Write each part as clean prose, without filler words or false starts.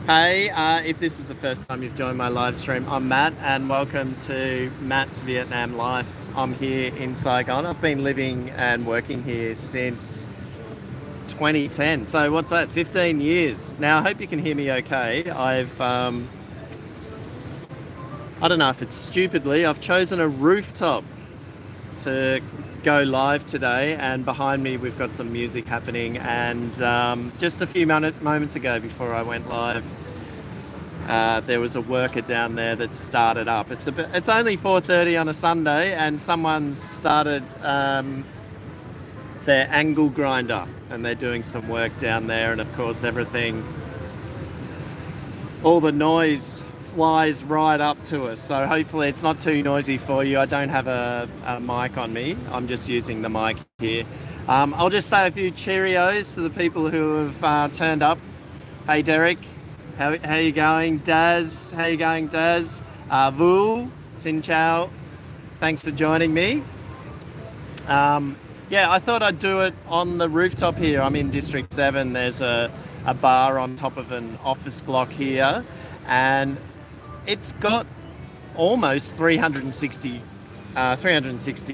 Hey, if this is the first time you've joined my live stream, I'm Matt and welcome to Matt's Vietnam Life. I'm here in Saigon. I've been living and working here since 2010. So what's that? 15 years. Now I hope you can hear me okay. I don't know if it's stupidly, I've chosen a rooftop to go live today, and behind me we've got some music happening, and just a few moments ago before I went live, there was a worker down there that started up. It's only 4:30 on a Sunday, and someone's started their angle grinder, and they're doing some work down there, and of course all the noise flies right up to us. So hopefully it's not too noisy for you. I don't have a mic on me. I'm just using the mic here. I'll just say a few Cheerios to the people who have turned up. Hey Derek, how you going? Daz, how you going, Daz? Vu, Xin Chao, thanks for joining me. Yeah, I thought I'd do it on the rooftop here. I'm in District 7. There's a bar on top of an office block here, and it's got almost 360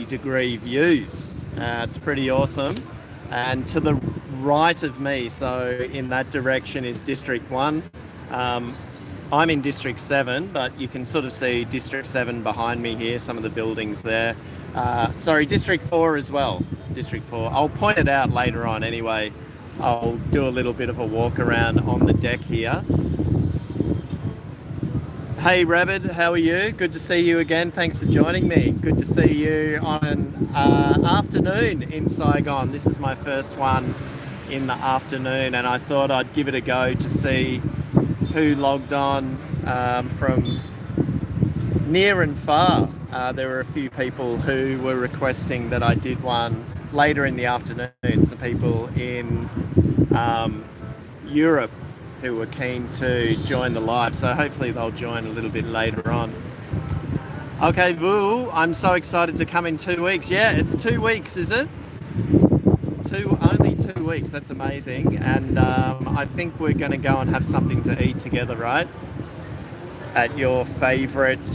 degree views. It's pretty awesome. And to the right of me, so in that direction, is District 1. I'm in District 7, but you can sort of see District 7 behind me here, some of the buildings there. Sorry, District 4 as well. District 4. I'll point it out later on anyway. I'll do a little bit of a walk around on the deck here. Hey Rabbit, how are you? Good to see you again. Thanks for joining me. Good to see you on an afternoon in Saigon. This is my first one in the afternoon, and I thought I'd give it a go to see who logged on from near and far. There were a few people who were requesting that I did one later in the afternoon. Some people in Europe who were keen to join the live, so hopefully they'll join a little bit later on. Okay, Vu, I'm so excited to come in 2 weeks. Yeah, it's 2 weeks, is it? Only 2 weeks, that's amazing. And I think we're gonna go and have something to eat together, right? At your favorite,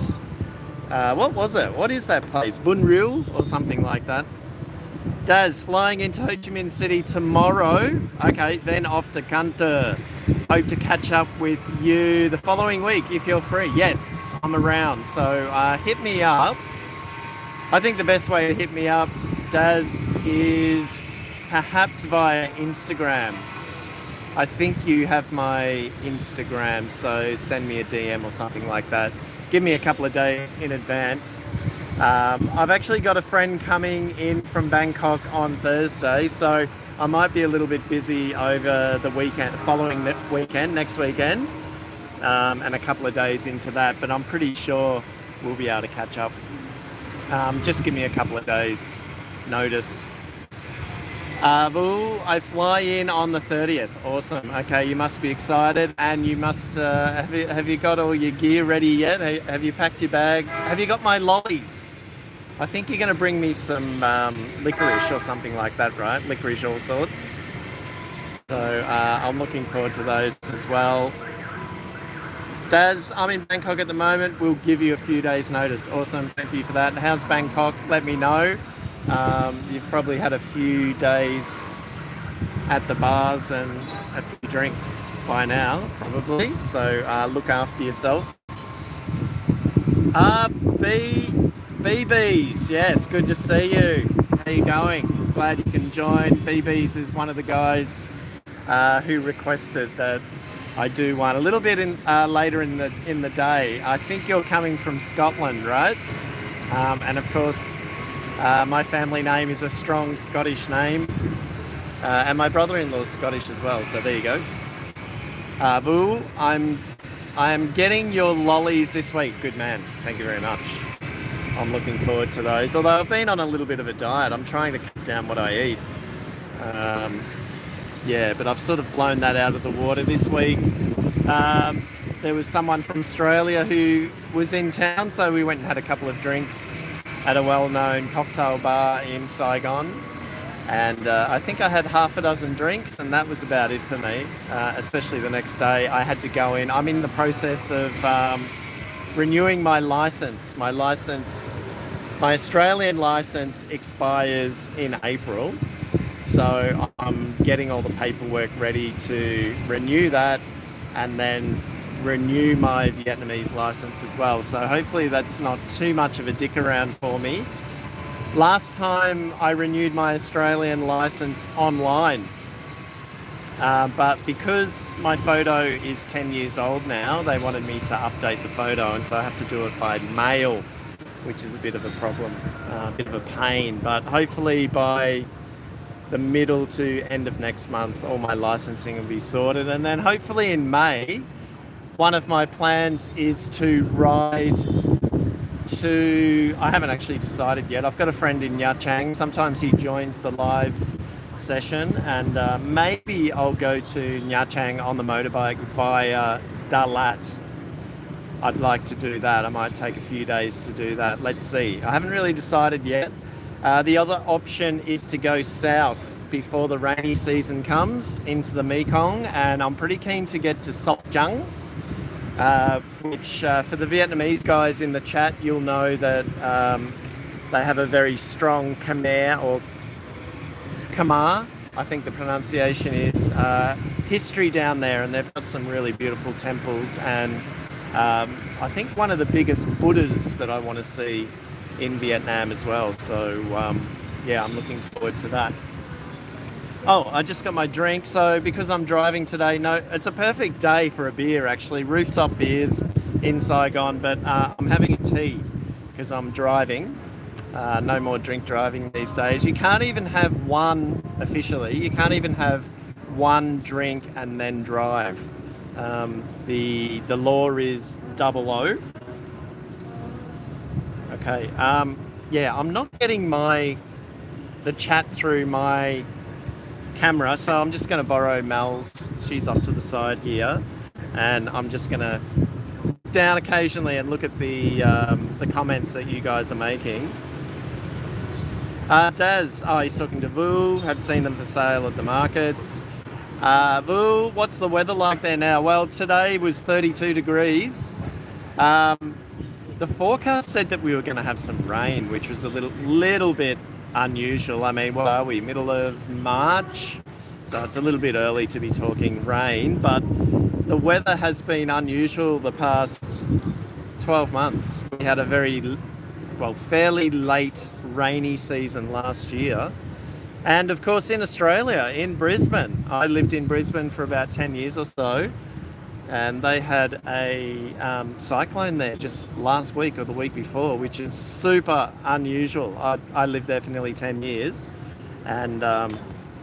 what was it? What is that place? Bun Ryu or something like that? Daz, flying into Ho Chi Minh City tomorrow. Okay, then off to Kanta. Hope to catch up with you the following week if you're free. Yes, I'm around, so hit me up. I think the best way to hit me up, Daz, is perhaps via Instagram. I think you have my Instagram, so send me a DM or something like that. Give me a couple of days in advance. I've actually got a friend coming in from Bangkok on Thursday, so I might be a little bit busy over the weekend, next weekend, and a couple of days into that, but I'm pretty sure we'll be able to catch up. Just give me a couple of days notice. I fly in on the 30th. Awesome. Okay, you must be excited, and you must have you got all your gear ready yet? Have you packed your bags? Have you got my lollies? I think you're going to bring me some licorice or something like that, right? Licorice all sorts. So I'm looking forward to those as well. Daz, I'm in Bangkok at the moment. We'll give you a few days notice. Awesome. Thank you for that. How's Bangkok? Let me know. You've probably had a few days at the bars and a few drinks by now, probably. So look after yourself. BBs, yes, good to see you. How you going? Glad you can join. BBs is one of the guys who requested that I do one a little bit later in the day. I think you're coming from Scotland, right? And of course, my family name is a strong Scottish name, and my brother-in-law is Scottish as well. So there you go. Vu, I am getting your lollies this week. Good man. Thank you very much. I'm looking forward to those. Although I've been on a little bit of a diet. I'm trying to cut down what I eat. Yeah, but I've sort of blown that out of the water this week. There was someone from Australia who was in town, so we went and had a couple of drinks at a well-known cocktail bar in Saigon. And I think I had half a dozen drinks, and that was about it for me, especially the next day. I had to go in. I'm in the process of renewing my license. My Australian license expires in April. So I'm getting all the paperwork ready to renew that and then renew my Vietnamese license as well. So hopefully that's not too much of a dick around for me. Last time I renewed my Australian license online, but because my photo is 10 years old now, they wanted me to update the photo, and so I have to do it by mail, which is a bit of a problem, a bit of a pain. But hopefully by the middle to end of next month, all my licensing will be sorted. And then hopefully in May, one of my plans is to ride to, I haven't actually decided yet. I've got a friend in Nha Trang. Sometimes he joins the live session, and maybe I'll go to Nha Trang on the motorbike via Dalat. I'd like to do that. I might take a few days to do that. Let's see. I haven't really decided yet. The other option is to go south before the rainy season comes into the Mekong, and I'm pretty keen to get to Sóc Trăng, which for the Vietnamese guys in the chat, you'll know that they have a very strong Khmer or Khmer, I think the pronunciation is, history down there, and they've got some really beautiful temples, and I think one of the biggest Buddhas that I want to see in Vietnam as well. So yeah, I'm looking forward to that. Oh, I just got my drink. So because I'm driving today, no, it's a perfect day for a beer actually. Rooftop beers in Saigon, but I'm having a tea because I'm driving. No more drink driving these days. You can't even have one, officially, you can't even have one drink and then drive. The law is 00. Okay, yeah, I'm not getting the chat through my camera, so I'm just going to borrow Mel's. She's off to the side here, and I'm just going to down occasionally and look at the comments that you guys are making. Daz, oh, he's talking to Vu. Have seen them for sale at the markets. Vu, what's the weather like there now? Well, today was 32 degrees. The forecast said that we were going to have some rain, which was a little bit unusual. I mean, what are we, middle of March? So it's a little bit early to be talking rain, but the weather has been unusual the past 12 months. We had a fairly late rainy season last year. And of course in Australia, in Brisbane, I lived in Brisbane for about 10 years or so, and they had a cyclone there just last week or the week before, which is super unusual. I lived there for nearly 10 years and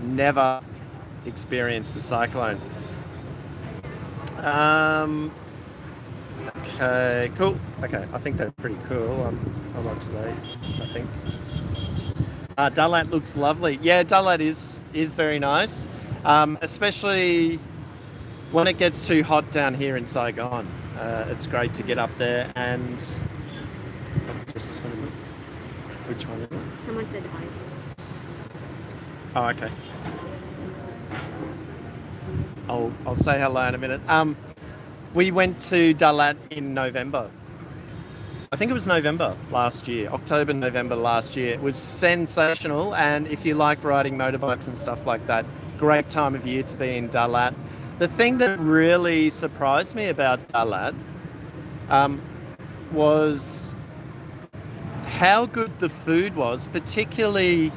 never experienced a cyclone. Okay, cool. Okay, I think that's pretty cool. I'm up to date, I think. Dalat looks lovely. Yeah, Dalat is very nice, especially when it gets too hot down here in Saigon. It's great to get up there and just which one is it? Someone said hi. Oh, okay. I'll say hello in a minute. We went to Dalat in November. I think it was November last year, October, November last year. It was sensational, and if you like riding motorbikes and stuff like that, great time of year to be in Dalat. The thing that really surprised me about Dalat was how good the food was, particularly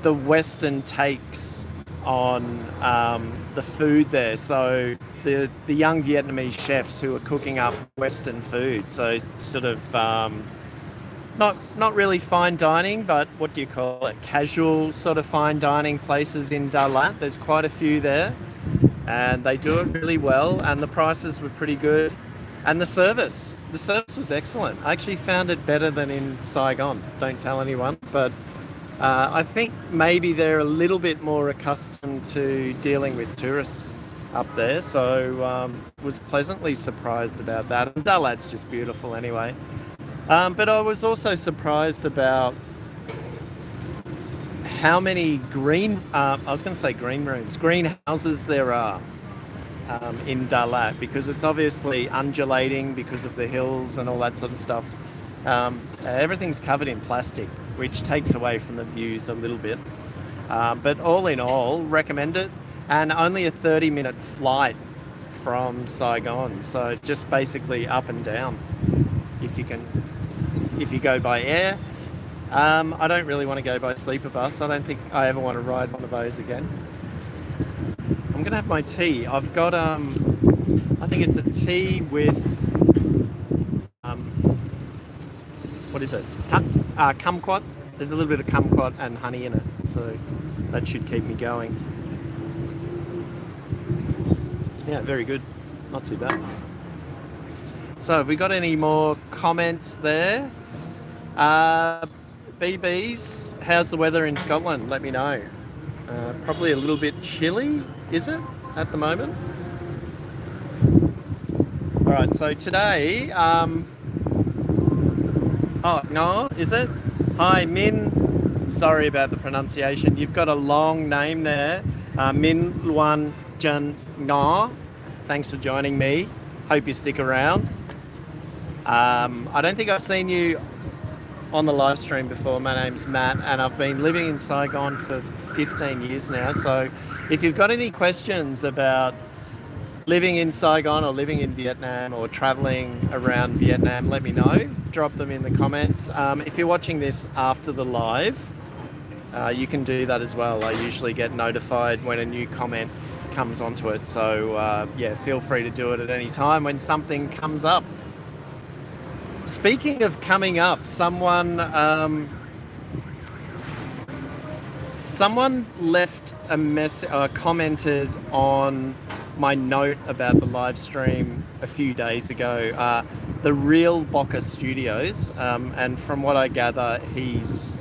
the Western takes on the food there. So the young Vietnamese chefs who are cooking up Western food, so sort of not really fine dining, but what do you call it? Casual sort of fine dining places in Dalat. There's quite a few there, and they do it really well, and the prices were pretty good, and the service was excellent. I actually found it better than in Saigon. Don't tell anyone, but I think maybe they're a little bit more accustomed to dealing with tourists up there, so was pleasantly surprised about that. And Dalat's just beautiful anyway. But I was also surprised about how many greenhouses there are in Dalat, because it's obviously undulating because of the hills and all that sort of stuff. Everything's covered in plastic, which takes away from the views a little bit. But all in all, recommend it. And only a 30-minute flight from Saigon, so just basically up and down if you go by air. I don't really want to go by sleeper bus. I don't think I ever want to ride one of those again. I'm gonna have my tea. I've got I think it's a tea with what is it? Kumquat. There's a little bit of kumquat and honey in it, so that should keep me going. Yeah, very good. Not too bad. So have we got any more comments there? BBs, how's the weather in Scotland? Let me know. Probably a little bit chilly, is it, at the moment? All right, so today, oh, no, is it? Hi, Min. Sorry about the pronunciation. You've got a long name there. Min Luan Jun Na. Thanks for joining me. Hope you stick around. I don't think I've seen you on the live stream before. My name's Matt, and I've been living in Saigon for 15 years now. So if you've got any questions about living in Saigon or living in Vietnam or traveling around Vietnam, let me know. Drop them in the comments. If you're watching this after the live, you can do that as well. I usually get notified when a new comment comes onto it. So yeah, feel free to do it at any time when something comes up. Speaking of coming up, someone left a message, commented on my note about the live stream a few days ago. The Real Boca Studios, and from what I gather, he's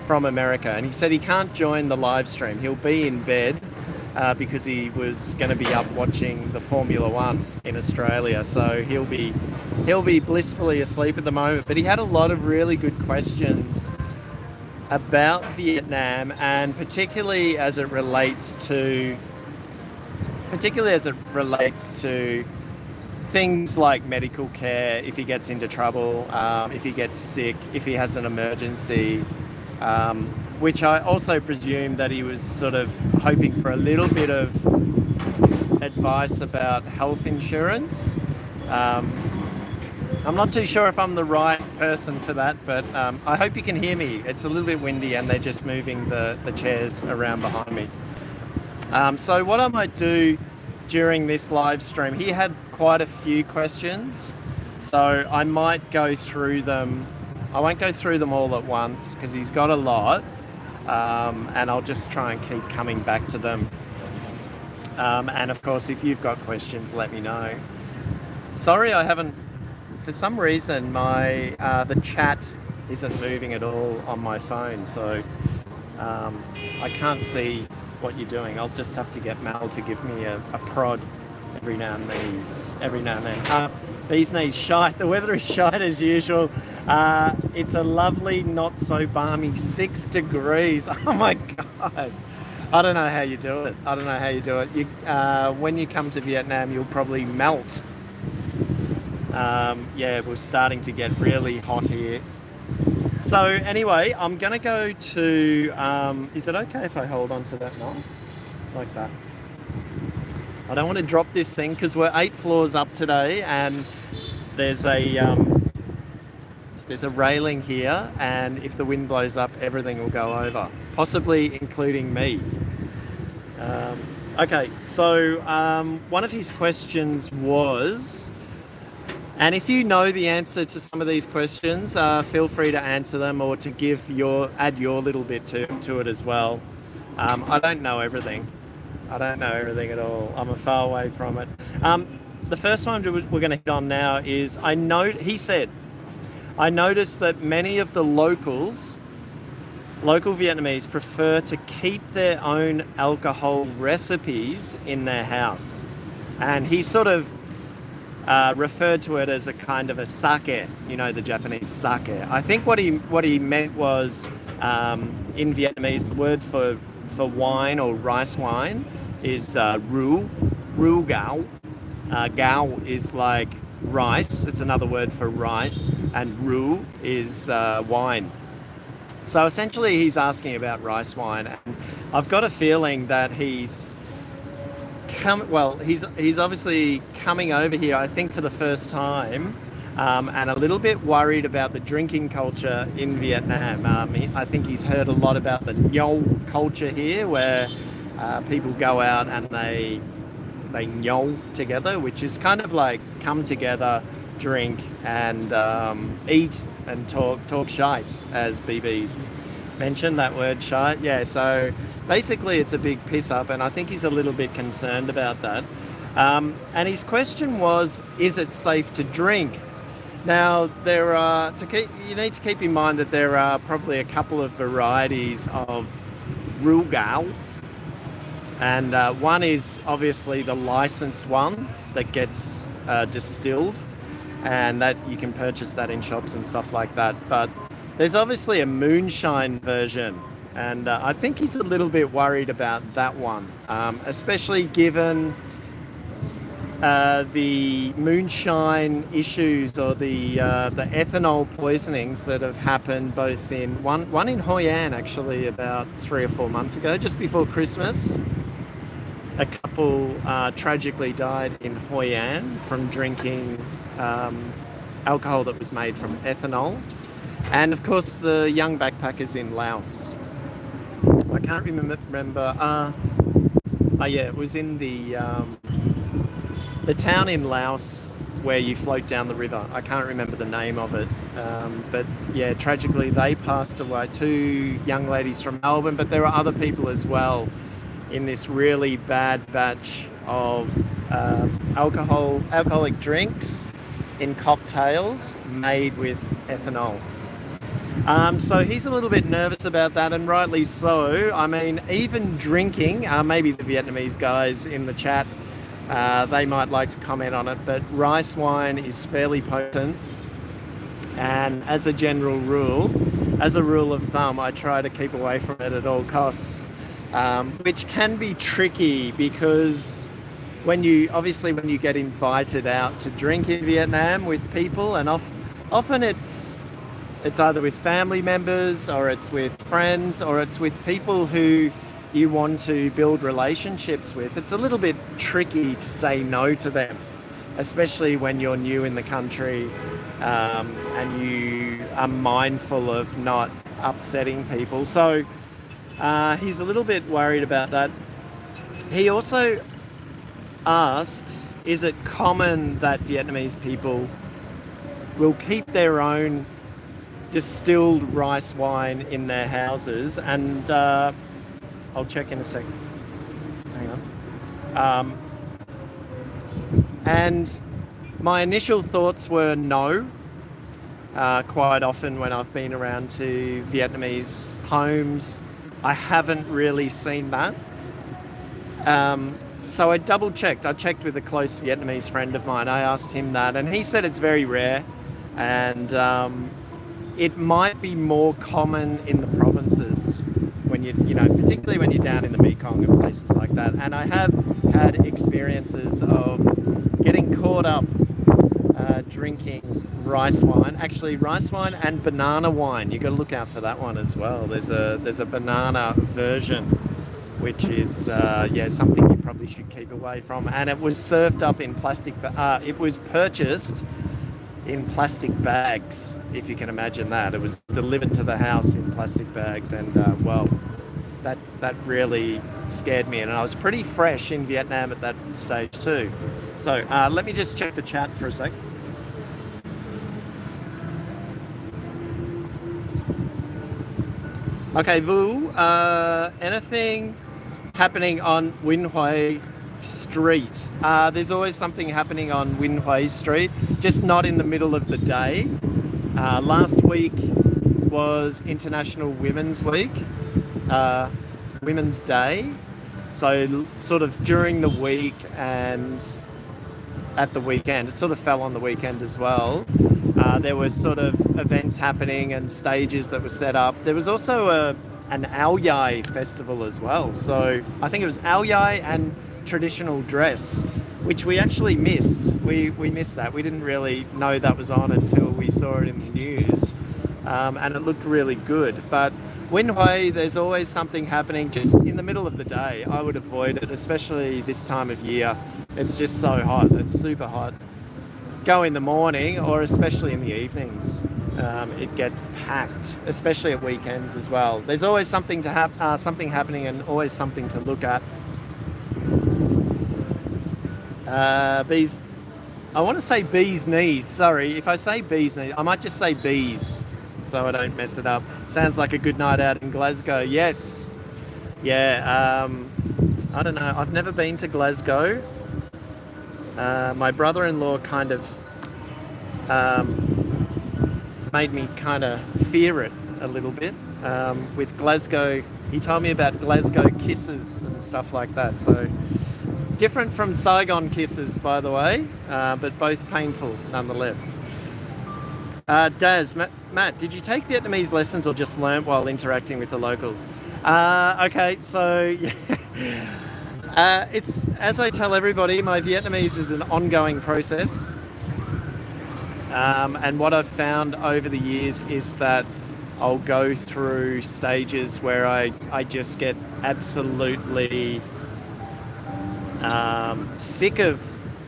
from America, and he said he can't join the live stream. He'll be in bed because he was going to be up watching the Formula One in Australia, so he'll be blissfully asleep at the moment. But he had a lot of really good questions about Vietnam, and particularly as it relates to things like medical care, if he gets into trouble, if he gets sick, if he has an emergency, which I also presume that he was sort of hoping for a little bit of advice about health insurance. I'm not too sure if I'm the right person for that, but I hope you can hear me. It's a little bit windy and they're just moving the chairs around behind me. So what I might do during this live stream, he had quite a few questions, so I might go through them. I won't go through them all at once because he's got a lot, and I'll just try and keep coming back to them. And of course, if you've got questions, let me know. Sorry, I haven't. For some reason, my the chat isn't moving at all on my phone, so I can't see what you're doing. I'll just have to get Mel to give me a prod every now and then. These knees shite. The weather is shite as usual. It's a lovely, not so balmy 6 degrees. Oh my God. I don't know how you do it. When you come to Vietnam, you'll probably melt. Yeah, we're starting to get really hot here. So anyway, I'm going to go to, is it okay if I hold on to that knob? Like that. I don't want to drop this thing because we're 8 floors up today, and there's a railing here, and if the wind blows up, everything will go over, possibly including me. Okay, so one of his questions was, and if you know the answer to some of these questions, feel free to answer them or to add your little bit to it as well. I don't know everything. I don't know everything at all. I'm far away from it. The first one we're going to hit on now is, he said, I noticed that many of the local Vietnamese prefer to keep their own alcohol recipes in their house. And he sort of referred to it as a kind of a sake, the Japanese sake. I think what he meant was in Vietnamese, the word for wine or rice wine is rượu gạo. Gạo is like rice. It's another word for rice, and rượu is wine. So essentially, he's asking about rice wine, and I've got a feeling that he's obviously coming over here, I think, for the first time, and a little bit worried about the drinking culture in Vietnam. I think he's heard a lot about the nhậu culture here, where people go out and they nhậu together, which is kind of like come together, drink, and eat and talk shite, as BB's mentioned that word, shite. Yeah, so basically it's a big piss up, and I think he's a little bit concerned about that. And his question was, is it safe to drink? Now, you need to keep in mind that there are probably a couple of varieties of rượu gạo, and one is obviously the licensed one that gets distilled, and that you can purchase that in shops and stuff like that. But there's obviously a moonshine version, and I think he's a little bit worried about that one, especially given the moonshine issues, or the ethanol poisonings that have happened both in one in Hoi An, actually, about 3 or 4 months ago, just before Christmas. A couple tragically died in Hoi An from drinking alcohol that was made from ethanol. And of course the young backpackers in Laos. I can't remember. It was in the town in Laos where you float down the river. I can't remember the name of it. But yeah, tragically they passed away. 2 young ladies from Melbourne, but there were other people as well in this really bad batch of alcoholic drinks in cocktails made with ethanol. So he's a little bit nervous about that, and rightly so. I mean, even drinking, maybe the Vietnamese guys in the chat, they might like to comment on it, but rice wine is fairly potent, and as a general rule, as a rule of thumb, I try to keep away from it at all costs, which can be tricky because when you get invited out to drink in Vietnam with people, and often it's either with family members, or it's with friends, or it's with people who you want to build relationships with, it's a little bit tricky to say no to them, especially when you're new in the country, and you are mindful of not upsetting people. So he's a little bit worried about that. He also asks, is it common that Vietnamese people will keep their own distilled rice wine in their houses? And I'll check in a second. Hang on. And my initial thoughts were no. Quite often when I've been around to Vietnamese homes, I haven't really seen that. So I double checked. I checked with a close Vietnamese friend of mine. I asked him that, and he said it's very rare, and it might be more common in the provinces when particularly when you're down in the Mekong and places like that. And I have had experiences of getting caught up drinking rice wine. Actually, rice wine and banana wine. You got to look out for that one as well. There's a banana version, which is something you probably should keep away from. And it was served up in plastic. It was purchased in plastic bags, if you can imagine that. It was delivered to the house in plastic bags, and that really scared me. And I was pretty fresh in Vietnam at that stage too. So let me just check the chat for a sec. Okay, Vu, anything happening on Win Hue Street? There's always something happening on Win Hue Street, just not in the middle of the day. Last week was International Women's Week, Women's Day. So sort of during the week and at the weekend, it sort of fell on the weekend as well. There was sort of events happening and stages that were set up. There was also an Ao Yai festival as well. So I think it was Ao Yai and traditional dress, which we actually missed. We missed that. We didn't really know that was on until we saw it in the news, and it looked really good. But Winhui, there's always something happening just in the middle of the day. I would avoid it, especially this time of year. It's just so hot. It's super hot. Go in the morning, or especially in the evenings. It gets packed, especially at weekends as well. There's always something something happening, and always something to look at. Bees. I want to say bees knees. Sorry, if I say bees knees, I might just say bees, so I don't mess it up. Sounds like a good night out in Glasgow. Yes. Yeah. I don't know. I've never been to Glasgow. My brother-in-law kind of made me kind of fear it a little bit. With Glasgow, he told me about Glasgow kisses and stuff like that. So different from Saigon kisses, by the way, but both painful nonetheless. Daz, Matt, did you take Vietnamese lessons or just learnt while interacting with the locals? Okay, so it's, as I tell everybody, my Vietnamese is an ongoing process. And what I've found over the years is that I'll go through stages where I just get absolutely sick of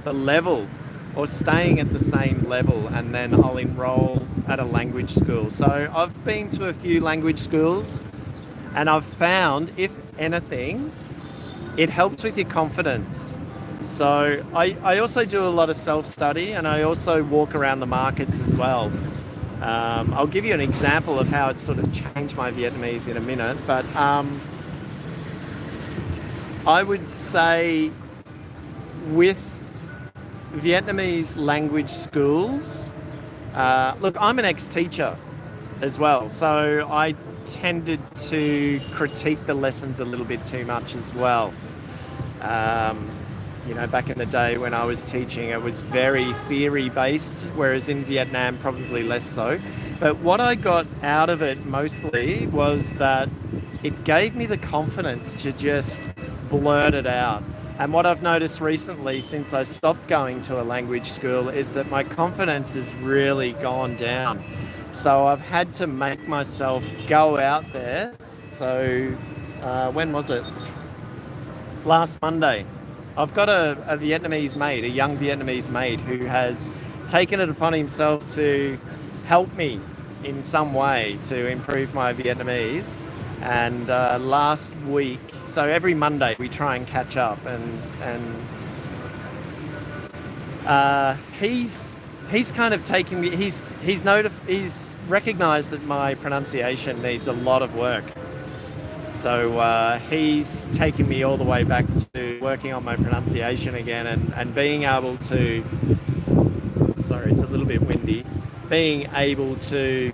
the level or staying at the same level, and then I'll enroll at a language school. So I've been to a few language schools, and I've found, if anything, it helps with your confidence. So I also do a lot of self-study, and I also walk around the markets as well. I'll give you an example of how it's sort of changed my Vietnamese in a minute, but I would say with Vietnamese language schools, look, I'm an ex-teacher as well, so I tended to critique the lessons a little bit too much as well. Back in the day when I was teaching, it was very theory-based, whereas in Vietnam, probably less so. But what I got out of it mostly was that it gave me the confidence to just blurt it out. And what I've noticed recently since I stopped going to a language school is that my confidence has really gone down. So I've had to make myself go out there. So when was it? Last Monday. I've got a Vietnamese mate, a young Vietnamese mate, who has taken it upon himself to help me in some way to improve my Vietnamese. And last week, so every Monday we try and catch up, and he's kind of taken me. He's recognised that my pronunciation needs a lot of work. So he's taken me all the way back to working on my pronunciation again, and being able to, sorry, it's a little bit windy, being able to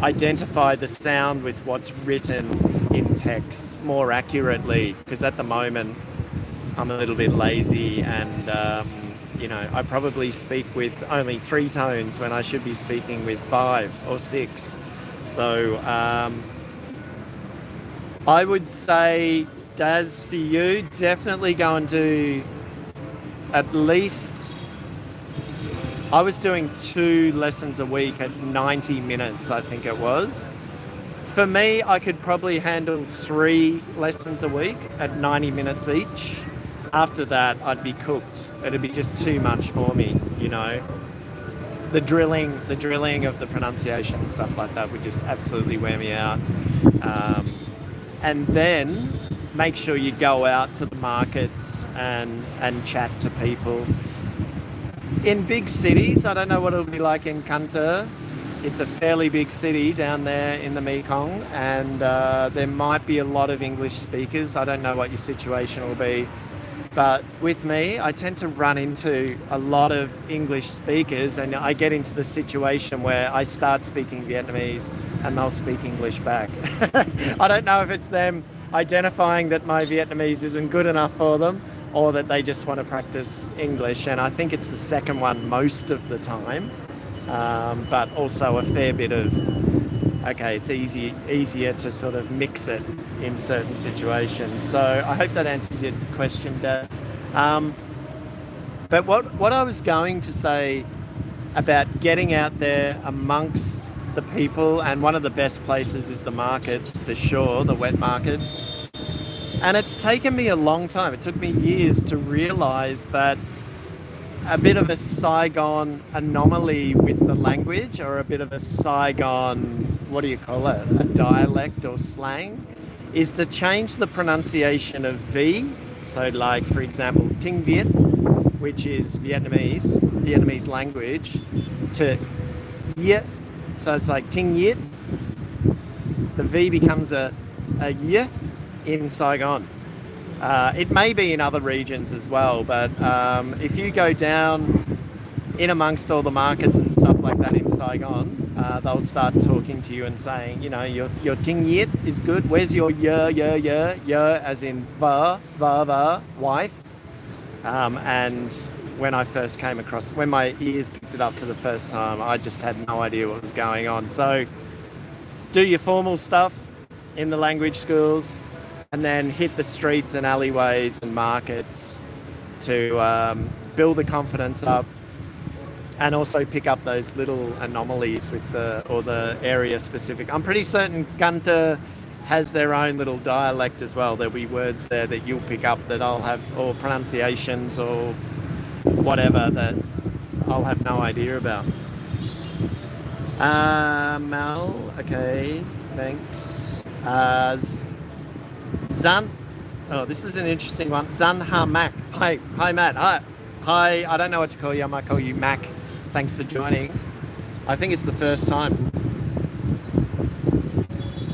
identify the sound with what's written in text more accurately, because at the moment I'm a little bit lazy, and I probably speak with only 3 tones when I should be speaking with 5 or 6. So I would say, Daz, for you, definitely go and do at least, I was doing 2 lessons a week at 90 minutes, I think it was. For me, I could probably handle 3 lessons a week at 90 minutes each. After that, I'd be cooked. It'd be just too much for me, The drilling of the pronunciation and stuff like that would just absolutely wear me out. And then make sure you go out to the markets and chat to people. In big cities, I don't know what it'll be like in Can Tho. It's a fairly big city down there in the Mekong, and there might be a lot of English speakers. I don't know what your situation will be. But with me, I tend to run into a lot of English speakers, and I get into the situation where I start speaking Vietnamese and they'll speak English back. I don't know if it's them identifying that my Vietnamese isn't good enough for them, or that they just want to practice English. And I think it's the second one most of the time, but also a fair bit of okay, it's easier to sort of mix it in certain situations. So I hope that answers your question, Daz. But what I was going to say about getting out there amongst the people, and one of the best places is the markets, for sure, the wet markets. And it's taken me a long time. It took me years to realize that a bit of a Saigon anomaly with the language, or a bit of a Saigon, what do you call it, a dialect or slang, is to change the pronunciation of V. So like, for example, Ting Viet, which is Vietnamese language, to Yet. So it's like Ting Yet. The V becomes a Y in Saigon. It may be in other regions as well, but if you go down in amongst all the markets and stuff like that in Saigon, they'll start talking to you and saying, you know, your ting yet is good. Where's your ya, as in va, wife? And when I first came across, when my ears picked it up for the first time, I just had no idea what was going on. So do your formal stuff in the language schools, and then hit the streets and alleyways and markets to build the confidence up, and also pick up those little anomalies with the area specific. I'm pretty certain Gunter has their own little dialect as well. There'll be words there that you'll pick up that I'll have, or pronunciations or whatever that I'll have no idea about. Mel, okay, thanks. Zan, oh, this is an interesting one. Zan Ha Mac. Hi, Matt. Hi. I don't know what to call you. I might call you Mac. Thanks for joining. I think it's the first time.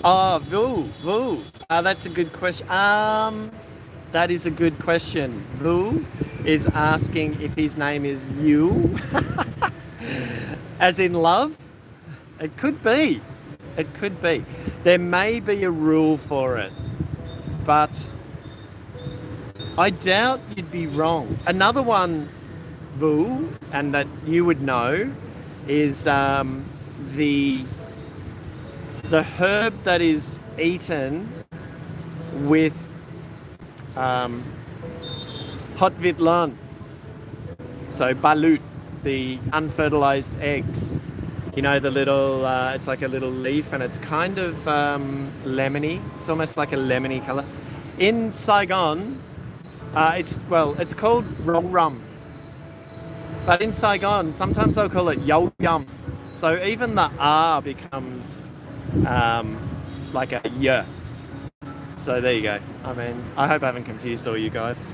Oh, Vu. That's a good question. That is a good question. Vu is asking if his name is you, as in love. It could be. There may be a rule for it, but I doubt you'd be wrong. Another one, Vu, and that you would know, is the herb that is eaten with hot vit lan. So balut, the unfertilized eggs. You know, the little, it's like a little leaf, and it's kind of lemony. It's almost like a lemony color. In Saigon, it's called rong rum. But in Saigon, sometimes they'll call it yo yum. So even the R becomes like a y. So there you go. I mean, I hope I haven't confused all you guys.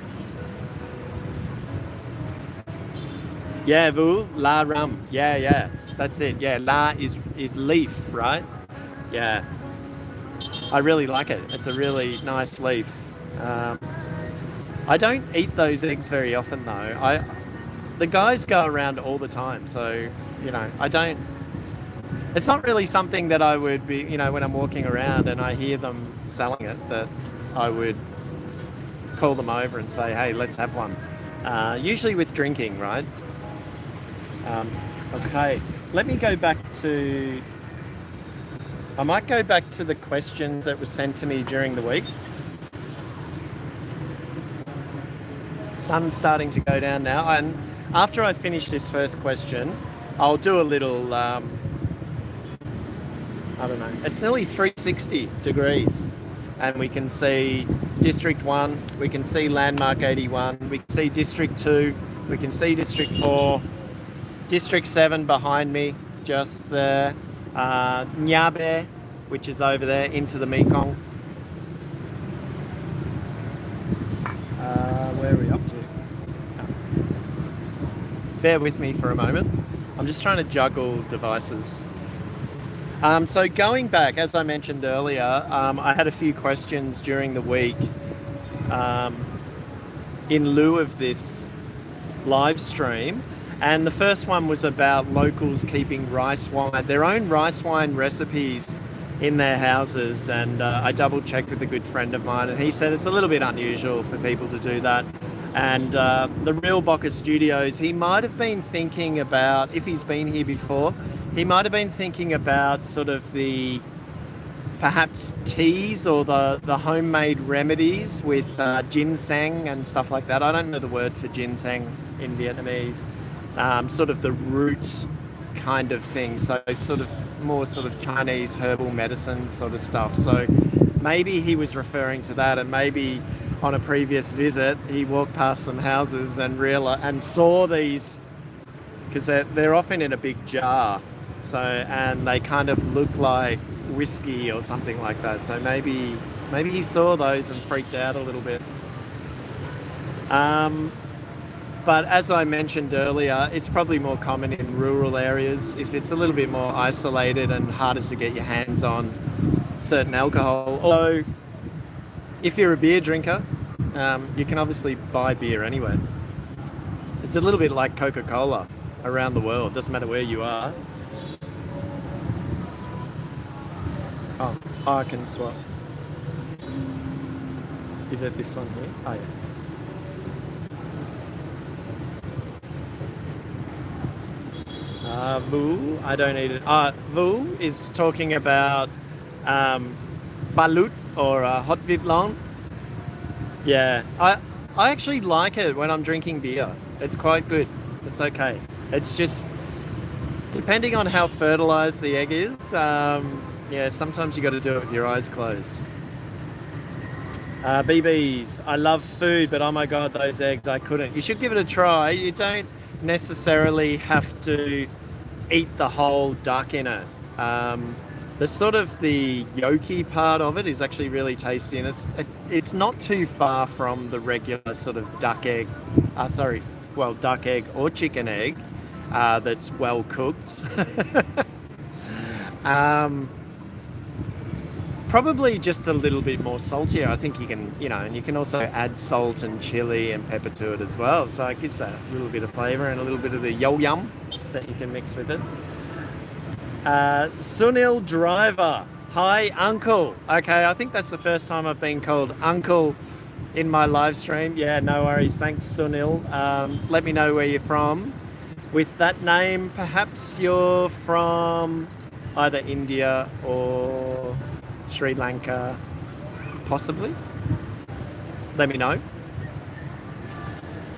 Yeah, Vu, la rum. Yeah. That's it. Yeah, la is leaf, right? Yeah. I really like it. It's a really nice leaf. I don't eat those eggs very often though. The guys go around all the time, so I don't. It's not really something that I would be, when I'm walking around and I hear them selling it, that I would call them over and say, hey, let's have one. Usually with drinking, right? Okay, let me go back to. I might go back to the questions that were sent to me during the week. Sun's starting to go down now, and after I finish this first question, I'll do a little, I don't know, it's nearly 360 degrees, and we can see District 1, we can see Landmark 81, we can see District 2, we can see District 4, District 7 behind me, just there, Nyabe, which is over there, into the Mekong. Where are we up to? Bear with me for a moment. I'm just trying to juggle devices. So going back, as I mentioned earlier, I had a few questions during the week in lieu of this live stream. And the first one was about locals keeping rice wine, their own rice wine recipes in their houses. And I double checked with a good friend of mine, and he said it's a little bit unusual for people to do that. And the Real Bocker Studios, he might have been thinking about, if he's been here before, He might have been thinking about sort of the perhaps teas or the homemade remedies with ginseng and stuff like that. I don't know the word for ginseng in Vietnamese. Sort of the root kind of thing. So it's sort of more sort of Chinese herbal medicine sort of stuff. So maybe he was referring to that, and maybe on a previous visit he walked past some houses and saw these, because they're often in a big jar. So, and they kind of look like whiskey or something like that. So maybe he saw those and freaked out a little bit. But as I mentioned earlier, it's probably more common in rural areas. If it's a little bit more isolated and harder to get your hands on certain alcohol. Although, if you're a beer drinker, you can obviously buy beer anywhere. It's a little bit like Coca-Cola around the world. Doesn't matter where you are. Oh, I can swap. Is it this one here? Oh, yeah. Vu, I don't need it. Vu is talking about balut or hot vit long. Yeah, I actually like it when I'm drinking beer. It's quite good. It's okay. It's just depending on how fertilized the egg is. Yeah, sometimes you got to do it with your eyes closed. BBs, I love food, but oh my god, those eggs, I couldn't. You should give it a try. You don't necessarily have to eat the whole duck in it. The sort of the yolky part of it is actually really tasty, and it's not too far from the regular sort of duck egg. Duck egg or chicken egg that's well cooked. Probably just a little bit more saltier. I think you can, and you can also add salt and chili and pepper to it as well. So it gives that a little bit of flavour and a little bit of the yo-yum that you can mix with it. Sunil Driver. Hi, Uncle. Okay, I think that's the first time I've been called Uncle in my live stream. Yeah, no worries. Thanks, Sunil. Let me know where you're from. With that name, perhaps you're from either India or Sri Lanka, possibly. Let me know.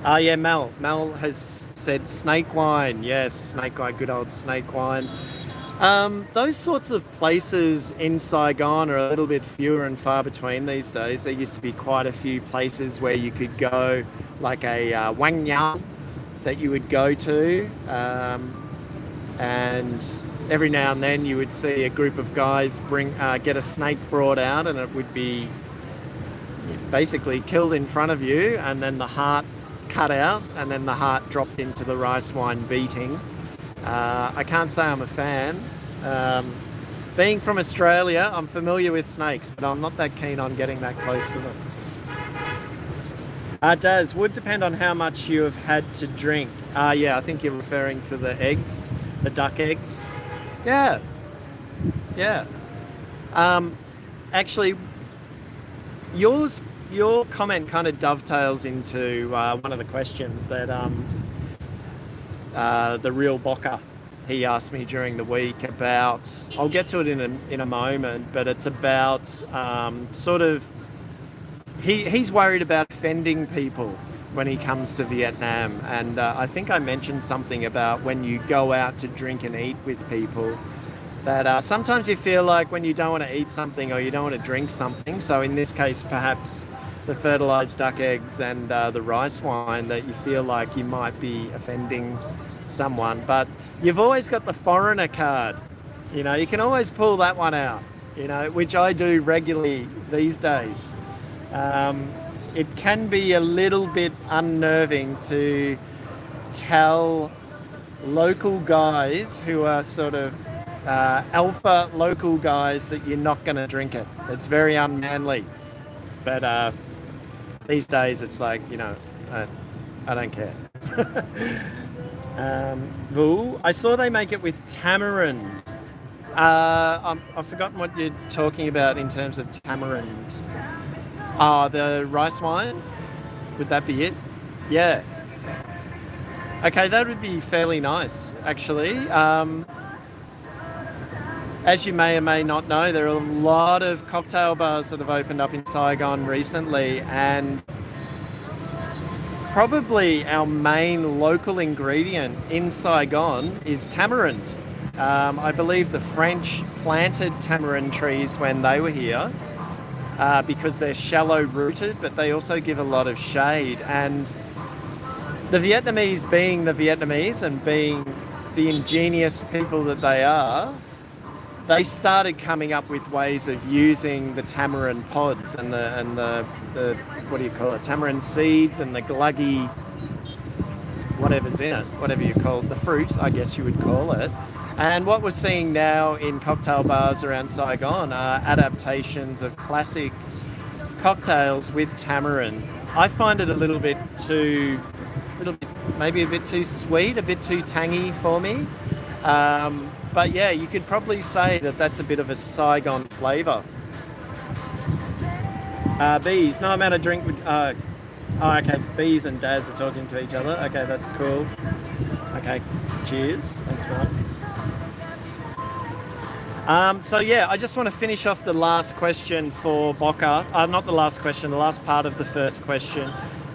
Yeah, Mel has said snake wine. Yes, snake wine, good old snake wine. Those sorts of places in Saigon are a little bit fewer and far between these days. There used to be quite a few places where you could go, like a Wang Yang that you would go to, and every now and then you would see a group of guys get a snake brought out, and it would be basically killed in front of you, and then the heart cut out, and then the heart dropped into the rice wine beating. I can't say I'm a fan. Being from Australia, I'm familiar with snakes, but I'm not that keen on getting that close to them. Daz, would depend on how much you have had to drink. Yeah, I think you're referring to the eggs, the duck eggs. Yeah. Actually, your comment kind of dovetails into one of the questions that the real Bocker, he asked me during the week about. I'll get to it in a moment, but it's about sort of. He's worried about offending people when he comes to Vietnam, and I think I mentioned something about when you go out to drink and eat with people, that sometimes you feel like when you don't want to eat something or you don't want to drink something, so in this case perhaps the fertilized duck eggs and the rice wine, that you feel like you might be offending someone. But you've always got the foreigner card, you can always pull that one out, which I do regularly these days. It can be a little bit unnerving to tell local guys who are sort of alpha local guys that you're not going to drink it. It's very unmanly. But these days it's like, I don't care. I saw they make it with tamarind. I've forgotten what you're talking about in terms of tamarind. The rice wine? Would that be it? Yeah. Okay, that would be fairly nice, actually. as you may or may not know, there are a lot of cocktail bars that have opened up in Saigon recently, and probably our main local ingredient in Saigon is tamarind. I believe the French planted tamarind trees when they were here because they're shallow rooted, but they also give a lot of shade. And the Vietnamese, being the Vietnamese and being the ingenious people that they are, they started coming up with ways of using the tamarind pods and the what do you call it, tamarind seeds and the gluggy whatever's in it, whatever you call it, the fruit, I guess you would call it. And what we're seeing now in cocktail bars around Saigon are adaptations of classic cocktails with tamarind. I find it maybe a bit too sweet, a bit too tangy for me. But yeah, you could probably say that that's a bit of a Saigon flavour. Bees, no amount of drink would... okay, Bees and Daz are talking to each other. Okay, that's cool. Okay, cheers. Thanks, Mark. So yeah, I just want to finish off the last question for Boca. Not the last question, the last part of the first question.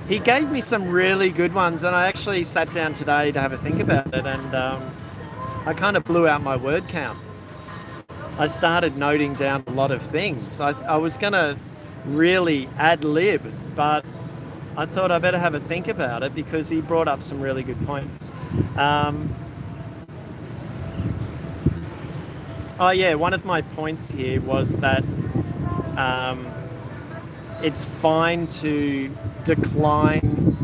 He gave me some really good ones, and I actually sat down today to have a think about it, and I kind of blew out my word count. I started noting down a lot of things. I was going to really ad-lib, but I thought I better have a think about it because he brought up some really good points. Oh yeah, one of my points here was that it's fine to decline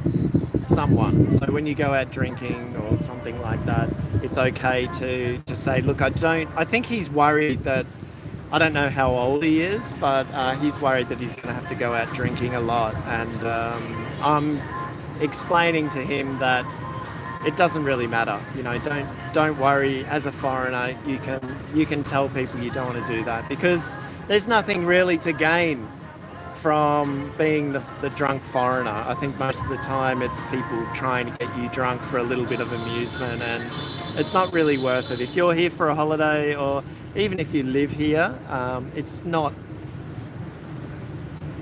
someone. So when you go out drinking or something like that, it's okay to say, look, I think he's worried that, I don't know how old he is, but he's worried that he's going to have to go out drinking a lot. And I'm explaining to him that it doesn't really matter. You know, don't worry. As a foreigner, you can tell people you don't want to do that because there's nothing really to gain from being the drunk foreigner. I think most of the time it's people trying to get you drunk for a little bit of amusement, and it's not really worth it. If you're here for a holiday, or even if you live here, it's not,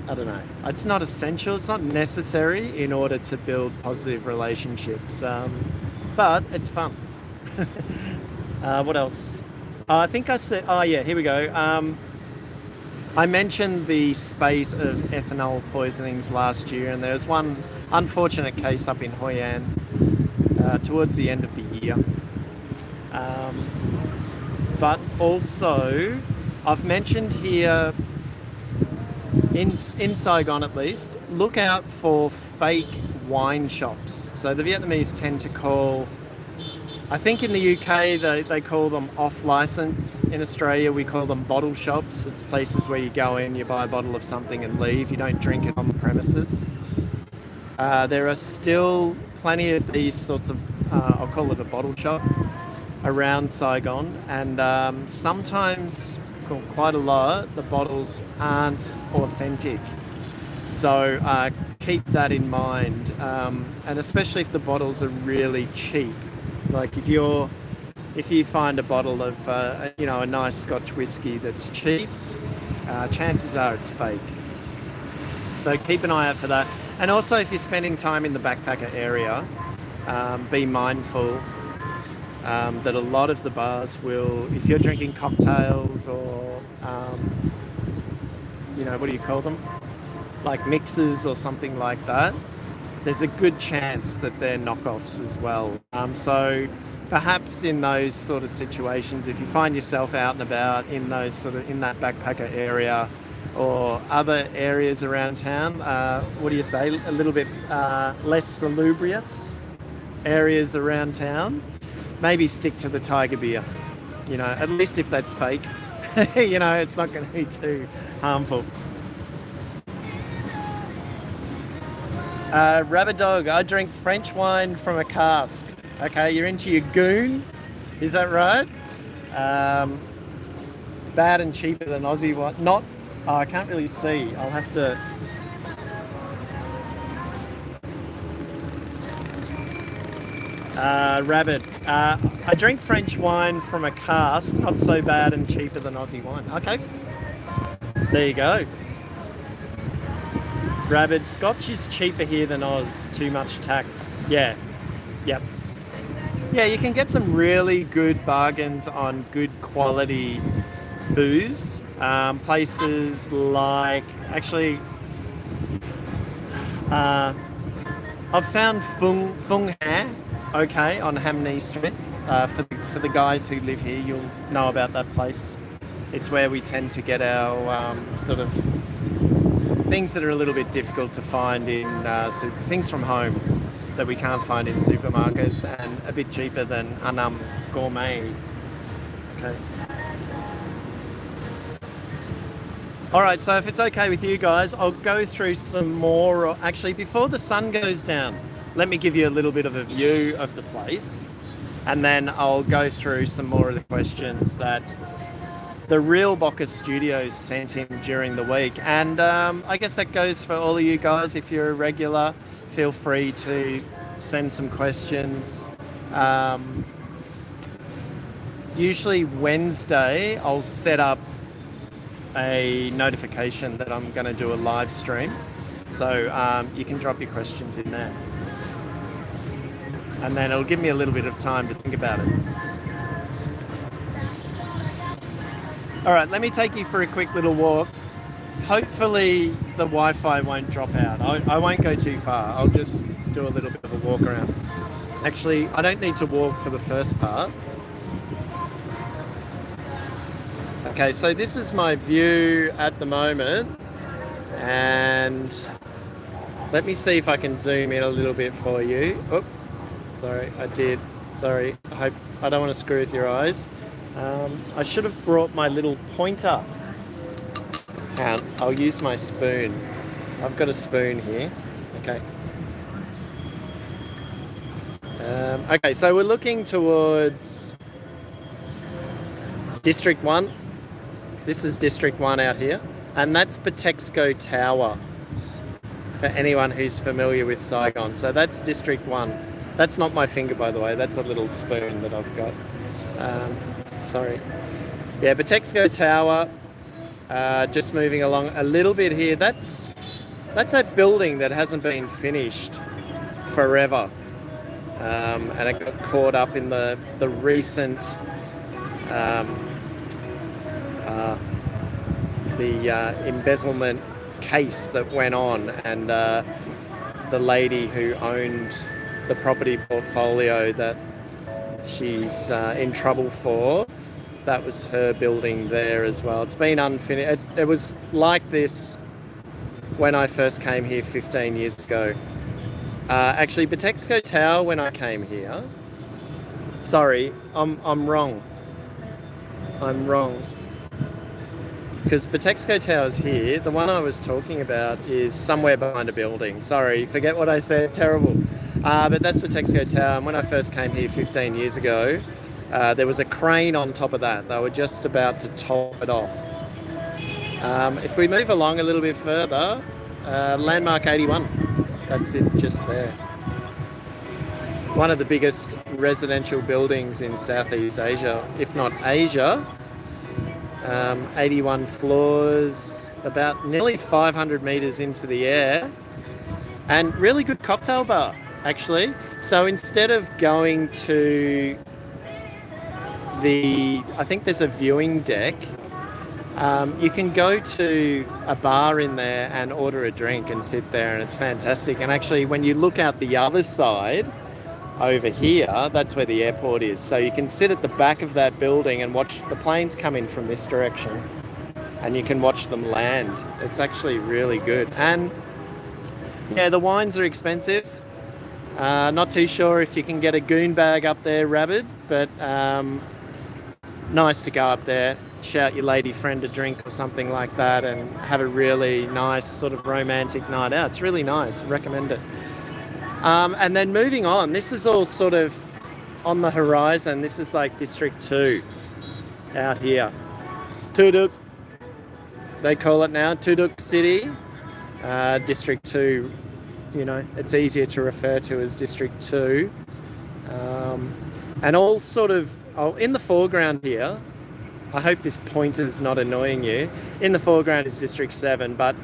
I don't know, it's not essential, it's not necessary in order to build positive relationships, but it's fun. What else? I think I said, oh yeah, here we go. I mentioned the spate of ethanol poisonings last year, and there was one unfortunate case up in Hoi An towards the end of the year. But also, I've mentioned here, in Saigon at least, look out for fake wine shops. So the Vietnamese tend to call, I think in the UK they call them off license. In Australia we call them bottle shops. It's places where you go in, you buy a bottle of something and leave. You don't drink it on the premises. There are still plenty of these sorts of, I'll call it a bottle shop, around Saigon, and sometimes, quite a lot, the bottles aren't authentic. So keep that in mind, and especially if the bottles are really cheap. Like if you find a bottle of a nice Scotch whiskey that's cheap, chances are it's fake. So keep an eye out for that. And also, if you're spending time in the backpacker area, be mindful that a lot of the bars will, if you're drinking cocktails or what do you call them, like mixers or something like that, there's a good chance that they're knockoffs as well. So perhaps in those sort of situations, if you find yourself out and about in that backpacker area or other areas around town, what do you say, a little bit less salubrious areas around town, maybe stick to the Tiger beer. At least if that's fake, it's not going to be too harmful. Rabbit Dog, I drink French wine from a cask. Okay, you're into your goon, is that right? Bad and cheaper than Aussie wine. I can't really see. I'll have to. Rabbit. I drink French wine from a cask, not so bad and cheaper than Aussie wine. Okay. There you go. Rabbit. Scotch is cheaper here than Oz. Too much tax. Yeah. Yep. Yeah, you can get some really good bargains on good quality booze. Places like, actually, I've found Fung Ha, okay, on Hamney Street. For the guys who live here, you'll know about that place. It's where we tend to get our sort of things that are a little bit difficult to find in things from home that we can't find in supermarkets, and a bit cheaper than Anam Gourmet. Okay. All right, so if it's okay with you guys, I'll go through some more. Actually, before the sun goes down, let me give you a little bit of a view of the place, and then I'll go through some more of the questions that the Real Bocker Studios sent in during the week. And I guess that goes for all of you guys. If you're a regular, feel free to send some questions. Usually Wednesday, I'll set up a notification that I'm going to do a live stream, so you can drop your questions in there, and then it'll give me a little bit of time to think about it. All right, let me take you for a quick little walk. Hopefully the Wi-Fi won't drop out. I won't go too far. I'll just do a little bit of a walk around. Actually, I don't need to walk for the first part. Okay, so this is my view at the moment, and let me see if I can zoom in a little bit for you. Oh, sorry, I did. Sorry, I don't want to screw with your eyes. I should have brought my little pointer. And I'll use my spoon. I've got a spoon here. Okay. Okay, so we're looking towards District 1. This is District 1 out here, and that's Patexco Tower, for anyone who's familiar with Saigon. So that's District 1. That's not my finger, by the way. That's a little spoon that I've got. Sorry. Yeah, Patexco Tower. Just moving along a little bit here. That's a building that hasn't been finished forever, and it got caught up in the recent embezzlement case that went on, and the lady who owned the property portfolio that she's in trouble for, that was her building there as well. It's been unfinished. It was like this when I first came here 15 years ago. Actually, Patexco Tower, when I came here... Sorry, I'm wrong. I'm wrong. Because Patexco Tower's here. The one I was talking about is somewhere behind a building. Sorry, forget what I said. Terrible. But that's Patexco Tower. And when I first came here 15 years ago, there was a crane on top of that. They were just about to top it off. If we move along a little bit further, Landmark 81. That's it, just there. One of the biggest residential buildings in Southeast Asia, if not Asia. 81 floors, about nearly 500 meters into the air, and really good cocktail bar, actually. So instead of going to I think there's a viewing deck, you can go to a bar in there and order a drink and sit there, and it's fantastic. And actually, when you look out the other side, over here, that's where the airport is. So you can sit at the back of that building and watch the planes come in from this direction, and you can watch them land. It's actually really good. And yeah, the wines are expensive. Not too sure if you can get a goon bag up there, Rabbit, but nice to go up there, shout your lady friend a drink or something like that, and have a really nice sort of romantic night out. It's really nice. I recommend it. And then moving on, this is all sort of on the horizon. This is like District 2 out here. Tuduk, they call it now, Tuduk City. District 2, you know, it's easier to refer to as District 2. And all sort of, in the foreground here, I hope this pointer's not annoying you. In the foreground is District 7, but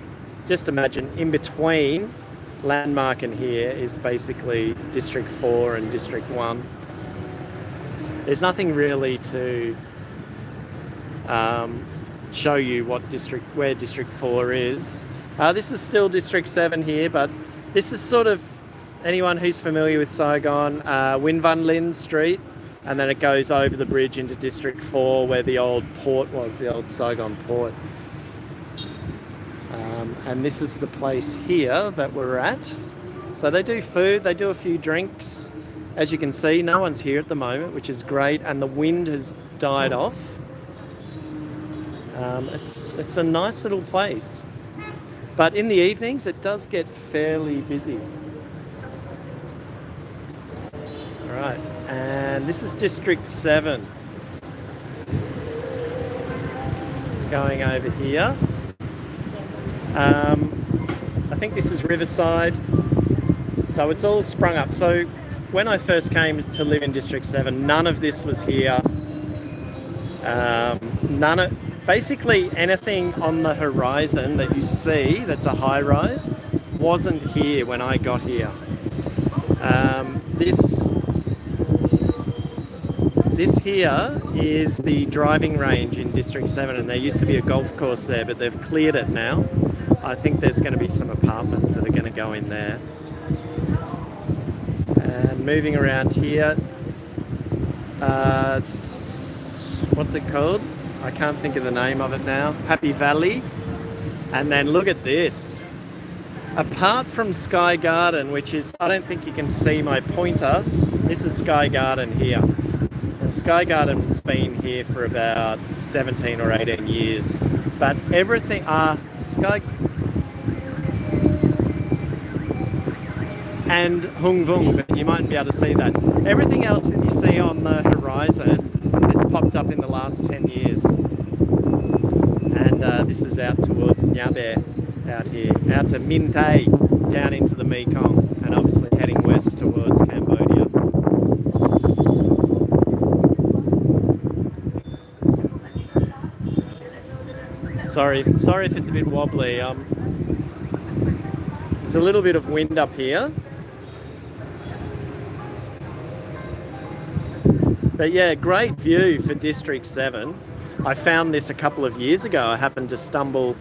just imagine in between Landmark and here is basically District 4 and District 1. There's nothing really to show you where District 4 is. This is still District 7 here, but this is sort of, anyone who's familiar with Saigon, Win Van Lin Street, and then it goes over the bridge into District 4 where the old port was, the old Saigon port. And this is the place here that we're at. So they do food, they do a few drinks. As you can see, no one's here at the moment, which is great, and the wind has died off. It's a nice little place. But in the evenings, it does get fairly busy. All right, and this is District 7. Going over here. I think this is Riverside. So it's all sprung up. So when I first came to live in District 7, none of this was here. Basically anything on the horizon that you see that's a high rise wasn't here when I got here. This here is the driving range in District 7, and there used to be a golf course there, but they've cleared it now. I think there's going to be some apartments that are going to go in there. And moving around here, what's it called? I can't think of the name of it now. Happy Valley. And then look at this. Apart from Sky Garden, which is, I don't think you can see my pointer, this is Sky Garden here. And Sky Garden's been here for about 17 or 18 years. But everything, Sky... and Hung Vung, but you mightn't be able to see that. Everything else that you see on the horizon has popped up in the last 10 years. And this is out towards Nyabe, out here, out to Minh Thay, down into the Mekong, and obviously heading west towards Cambodia. Sorry if it's a bit wobbly. There's a little bit of wind up here. But yeah, great view for District 7. I found this a couple of years ago. I happened to stumble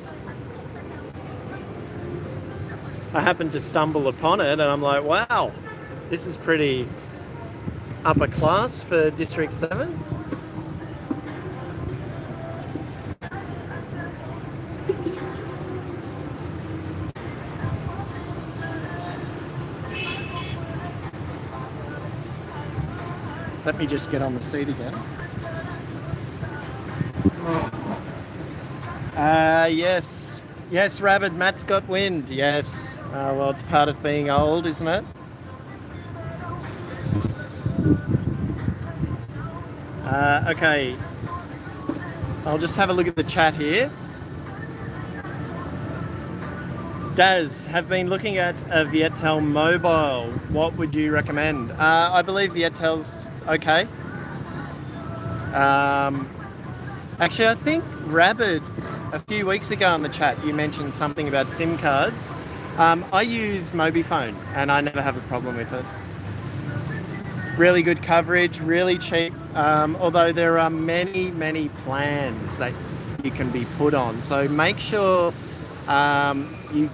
upon it, and I'm like, wow, this is pretty upper class for District 7. Let me just get on the seat again. Yes, Rabbit, Matt's got wind. Yes. Well, it's part of being old, isn't it? Okay. I'll just have a look at the chat here. Daz, have been looking at a Viettel mobile. What would you recommend? I believe Viettel's okay. Actually, I think Rabbit, a few weeks ago in the chat, you mentioned something about SIM cards. I use Mobifone and I never have a problem with it. Really good coverage, really cheap, although there are many, many plans that you can be put on. So make sure you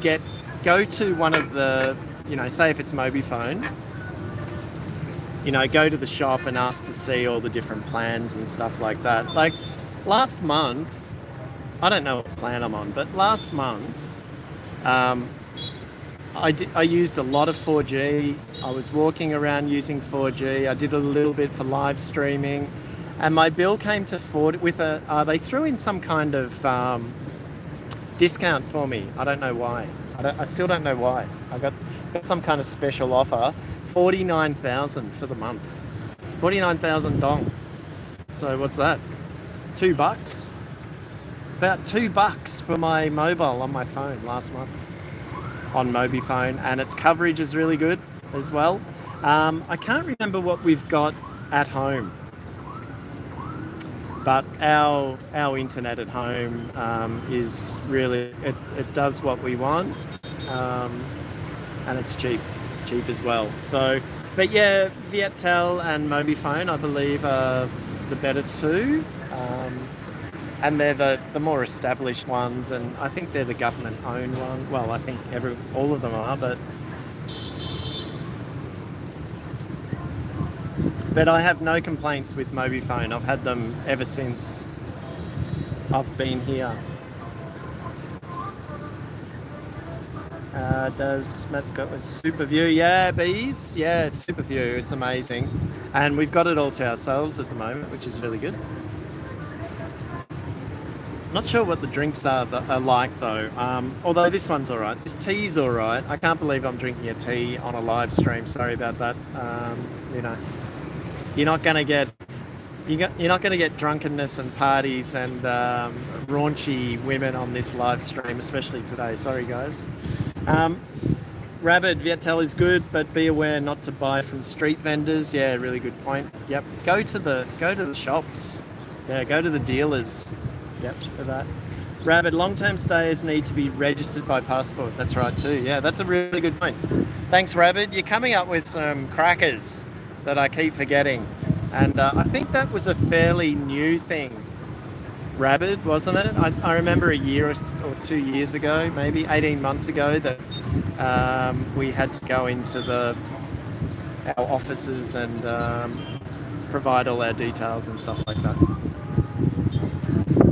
go to one of the, say if it's Mobifone, go to the shop and ask to see all the different plans and stuff like that. Like last month, I don't know what plan I'm on, but last month, I used a lot of 4G. I was walking around using 4G. I did a little bit for live streaming, and my bill came to 40 with they threw in some kind of discount for me. I don't know why. I still don't know why. I got some kind of special offer, 49,000 for the month. 49,000 dong. So what's that? $2? About $2 for my mobile on my phone last month on Mobifone, and its coverage is really good as well. I can't remember what we've got at home, but our internet at home is really, it does what we want, and it's cheap as well. So, but yeah, Viettel and Mobifone, I believe, are the better two, and they're the more established ones, and I think they're the government-owned one. Well, I think all of them are, but I have no complaints with Mobifone. I've had them ever since I've been here. Matt's got a super view. Yeah, bees. Yeah, super view. It's amazing. And we've got it all to ourselves at the moment, which is really good. Not sure what the drinks are like though. Although this one's all right. This tea's all right. I can't believe I'm drinking a tea on a live stream. Sorry about that. You're not going to get drunkenness and parties and raunchy women on this live stream, especially today. Sorry, guys. Rabbit, Viettel is good, but be aware not to buy from street vendors. Yeah, really good point. Yep. Go to the shops. Yeah, go to the dealers. Yep, for that. Rabbit, long-term stayers need to be registered by passport. That's right too. Yeah, that's a really good point. Thanks, Rabbit. You're coming up with some crackers that I keep forgetting. And I think that was a fairly new thing, Rabbit, wasn't it? I remember a year or 2 years ago, maybe 18 months ago, that we had to go into our offices and provide all our details and stuff like that.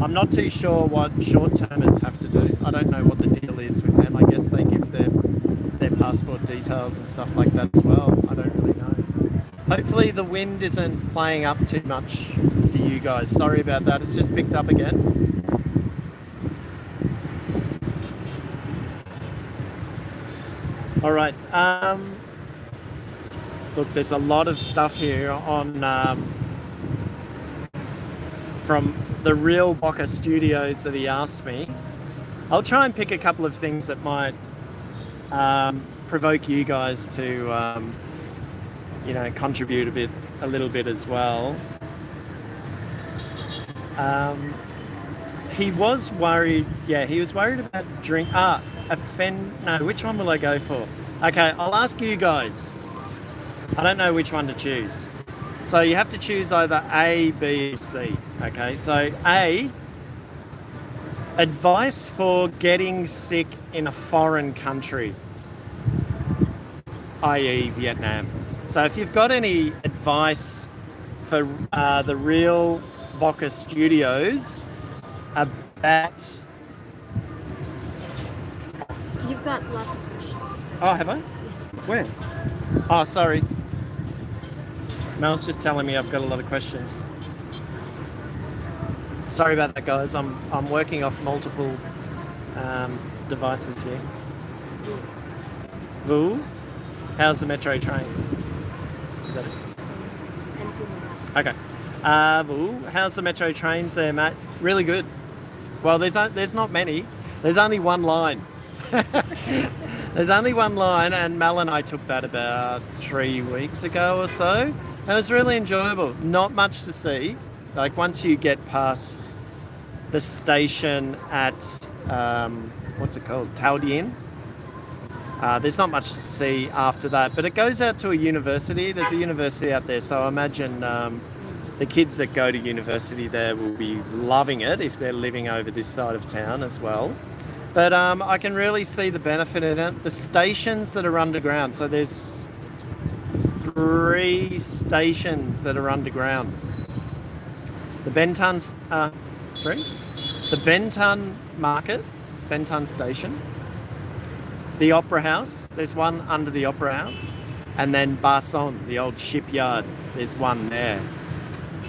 I'm not too sure what short-termers have to do. I don't know what the deal is with them. I guess they give their passport details and stuff like that as well. I don't really know. Hopefully the wind isn't playing up too much for you guys. Sorry about that. It's just picked up again. All right. Look, there's a lot of stuff here on from the real Boca Studios that he asked me. I'll try and pick a couple of things that might provoke you guys to contribute a little bit as well. He was worried. Yeah, he was worried about which one will I go for? Okay, I'll ask you guys. I don't know which one to choose. So you have to choose either A, B, or C. Okay, so A, advice for getting sick in a foreign country, i.e. Vietnam. So if you've got any advice for the real Boca Studios about... You've got lots of questions. Oh, have I? Where? Oh, sorry. Mel's just telling me I've got a lot of questions. Sorry about that, guys. I'm working off multiple devices here. Vu, how's the metro trains? Is that it? Okay. Vu, how's the metro trains there, Matt? Really good. Well, there's not many. There's only one line. There's only one line, and Mel and I took that about 3 weeks ago or so. It was really enjoyable. Not much to see. Like once you get past the station at what's it called, Tao Dien, there's not much to see after that. But it goes out to a university. There's a university out there, so I imagine the kids that go to university there will be loving it if they're living over this side of town as well. But I can really see the benefit in it. The stations that are underground. So there's 3 stations that are underground. The Benton, 3? The Benton Market, Benton Station. The Opera House, there's one under the Opera House. And then Barson, the old shipyard, there's one there.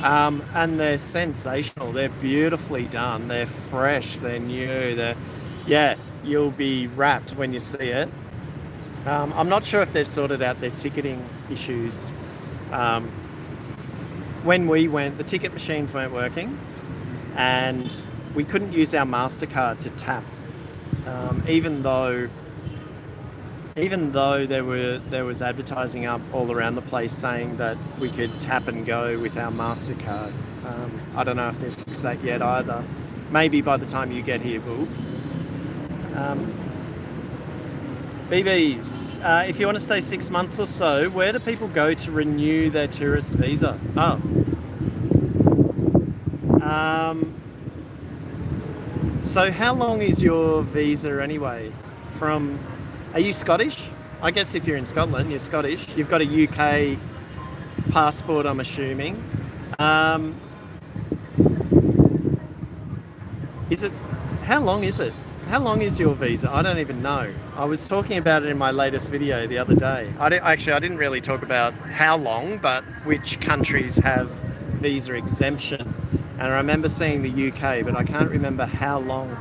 And they're sensational. They're beautifully done. They're fresh, they're new, yeah, you'll be rapt when you see it. I'm not sure if they've sorted out their ticketing issues. When we went, the ticket machines weren't working and we couldn't use our MasterCard to tap, even though even though there was advertising up all around the place saying that we could tap and go with our MasterCard. I don't know if they've fixed that yet either. Maybe by the time you get here, Boo. BBs, if you want to stay 6 months or so, where do people go to renew their tourist visa? Oh. So how long is your visa anyway? Are you Scottish? I guess if you're in Scotland, you're Scottish. You've got a UK passport, I'm assuming. How long is it? How long is your visa? I don't even know. I was talking about it in my latest video the other day. I didn't really talk about how long, but which countries have visa exemption. And I remember seeing the UK, but I can't remember how long.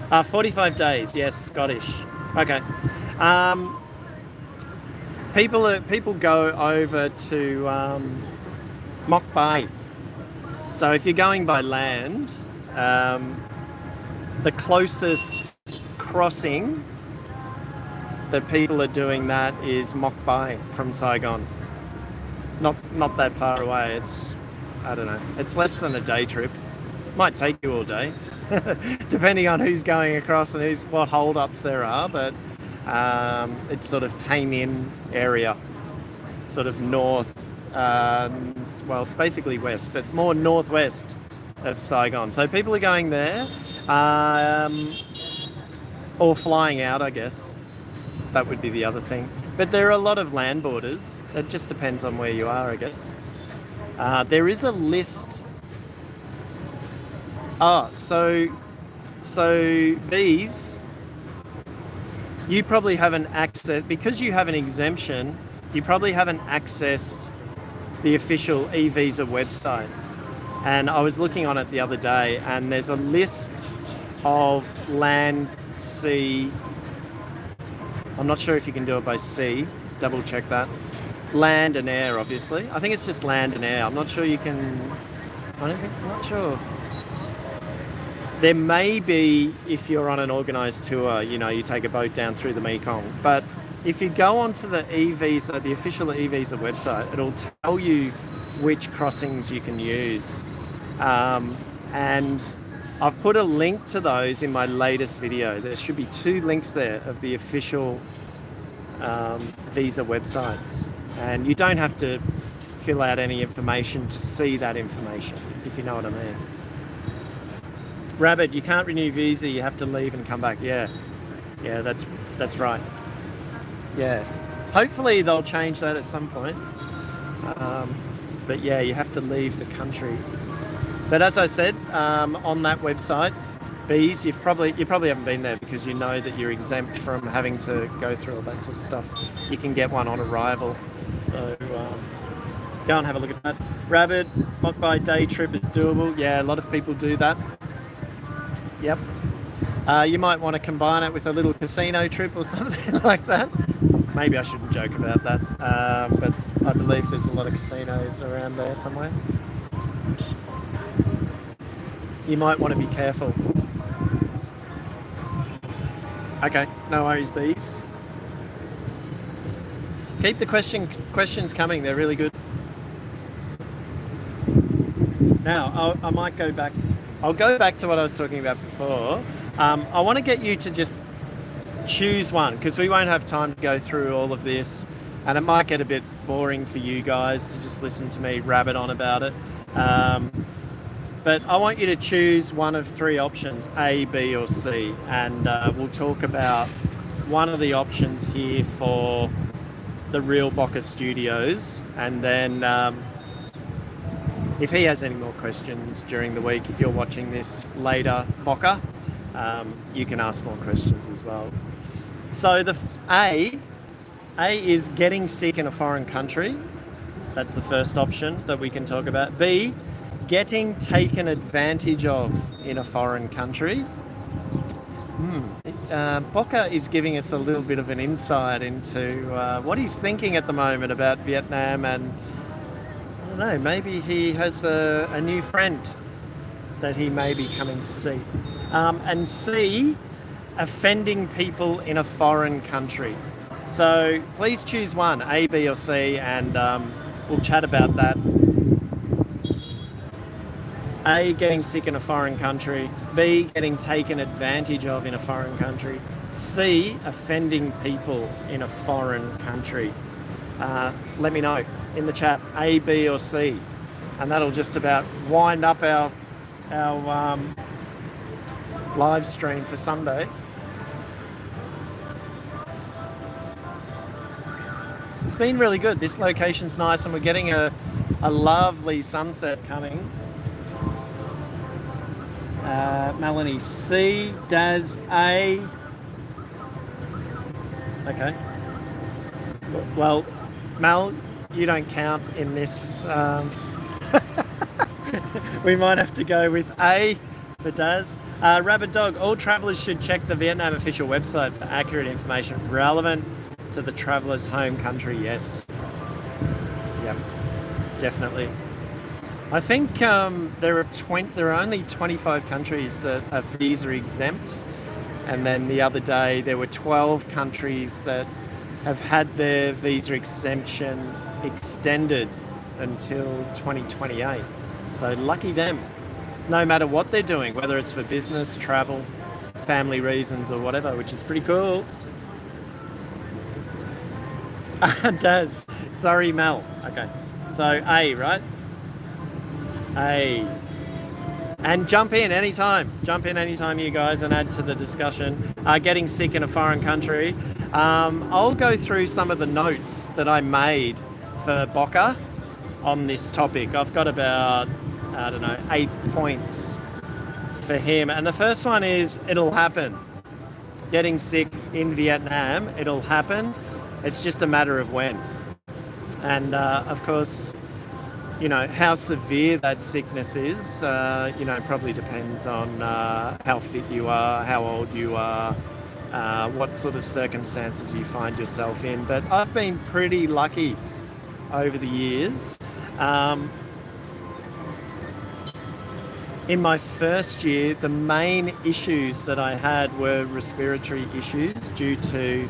45 days, yes, Scottish. Okay. People go over to Mock Bay. So if you're going by land, the closest crossing that people are doing that is Mock Bay from Saigon. Not that far away. It's, I don't know, it's less than a day trip. Might take you all day, depending on who's going across and what hold-ups there are, but it's sort of Tay Ninh area, sort of north, well, it's basically west, but more northwest of Saigon. So people are going there, or flying out, I guess. That would be the other thing. But there are a lot of land borders. It just depends on where you are, I guess. There is a list. So these, you probably haven't accessed, because you have an exemption, you probably haven't accessed the official e-visa websites. And I was looking on it the other day, and there's a list of land, sea. I'm not sure if you can do it by sea. Double check that. Land and air, obviously. I think it's just land and air. I'm not sure you can. I'm not sure. There may be, if you're on an organised tour, you take a boat down through the Mekong. But if you go onto the e-visa, the official e-visa website, it'll tell you which crossings you can use. And I've put a link to those in my latest video. There should be 2 links there of the official visa websites. And you don't have to fill out any information to see that information, if you know what I mean. Rabbit, you can't renew visa, you have to leave and come back. Yeah, that's right. Yeah, hopefully they'll change that at some point. But yeah, you have to leave the country. But as I said, on that website, Bees, you probably haven't been there because you know that you're exempt from having to go through all that sort of stuff. You can get one on arrival. So go and have a look at that. Rabbit, Mock Bay day trip is doable. Yeah, a lot of people do that. Yep. You might want to combine it with a little casino trip or something like that. Maybe I shouldn't joke about that, but I believe there's a lot of casinos around there somewhere. You might want to be careful. Okay, no worries, Bees. Keep the questions coming, they're really good. Now, I might go back. I'll go back to what I was talking about before. I want to get you to just choose one, because we won't have time to go through all of this, and it might get a bit boring for you guys to just listen to me rabbit on about it. But I want you to choose one of 3 options, A, B or C, and we'll talk about one of the options here for the real Boca Studios, and then if he has any more questions during the week, if you're watching this later, Boca, you can ask more questions as well. So the A is getting sick in a foreign country. That's the first option that we can talk about. B, getting taken advantage of in a foreign country. Boca is giving us a little bit of an insight into what he's thinking at the moment about Vietnam, and I don't know, maybe he has a new friend that he may be coming to see. And C, offending people in a foreign country. So please choose one, A, B, or C, and we'll chat about that. A, getting sick in a foreign country. B, getting taken advantage of in a foreign country. C, offending people in a foreign country. Let me know in the chat, A, B, or C. And that'll just about wind up our live stream for Sunday. It's been really good. This location's nice, and we're getting a lovely sunset coming. Melanie, C, Daz, A. Okay. Well, Mel, you don't count in this. We might have to go with A for Daz. Rabbit Dog, all travellers should check the Vietnam official website for accurate information relevant to the traveller's home country. Yes. Yep. Definitely. I think there are only 25 countries that are visa exempt, and then the other day there were 12 countries that have had their visa exemption extended until 2028. So lucky them. No matter what they're doing, whether it's for business, travel, family reasons, or whatever, which is pretty cool. Does. Sorry, Mel. Okay. So A, right? A. And jump in anytime. Jump in anytime, you guys, and add to the discussion. Getting sick in a foreign country. I'll go through some of the notes that I made for Boca on this topic. I've got about, 8 points for him. And the first one is, it'll happen. Getting sick in Vietnam, it'll happen. It's just a matter of when. And of course, how severe that sickness is, probably depends on how fit you are, how old you are, what sort of circumstances you find yourself in. But I've been pretty lucky over the years. In my first year, the main issues that I had were respiratory issues due to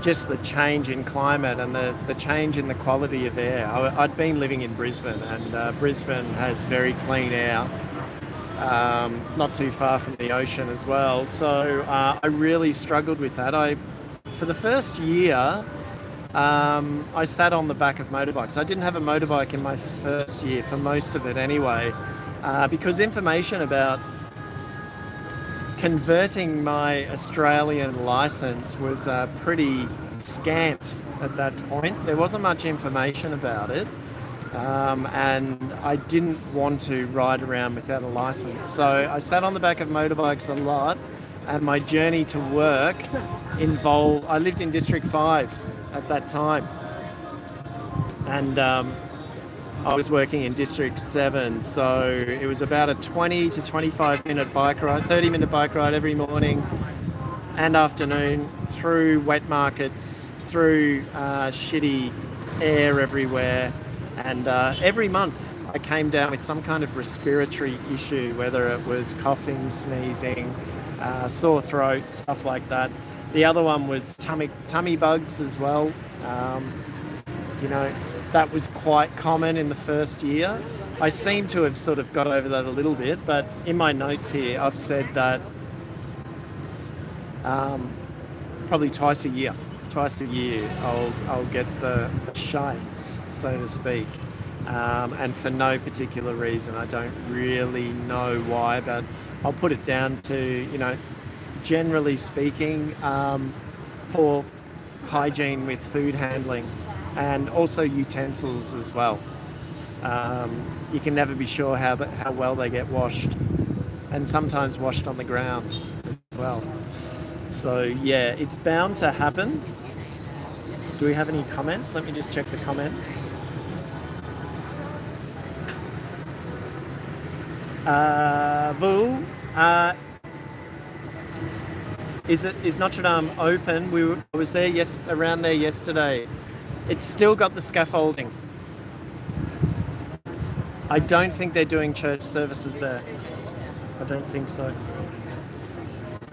just the change in climate and the change in the quality of air. I'd been living in Brisbane, and Brisbane has very clean air, not too far from the ocean as well. So I really struggled with that. For the first year, I sat on the back of motorbikes. I didn't have a motorbike in my first year, for most of it anyway, because information about converting my Australian license was pretty scant at that point. There wasn't much information about it, and I didn't want to ride around without a license. So I sat on the back of motorbikes a lot, and my journey to work involved, I lived in District 5 at that time, and I was working in District 7, so it was about a 20 to 25 minute bike ride, 30-minute bike ride every morning and afternoon, through wet markets, through shitty air everywhere, and every month I came down with some kind of respiratory issue, whether it was coughing, sneezing, sore throat, stuff like that. The other one was tummy bugs as well. That was quite common in the first year. I seem to have sort of got over that a little bit, but in my notes here, I've said that probably twice a year I'll get the shites, so to speak. And for no particular reason. I don't really know why, but I'll put it down to, generally speaking, poor hygiene with food handling, and also utensils as well. You can never be sure how well they get washed, and sometimes washed on the ground as well. So yeah, it's bound to happen. Do we have any comments? Let me just check the comments. Vu, is Notre Dame open? I was there around there yesterday. It's still got the scaffolding. I don't think they're doing church services there. I don't think so.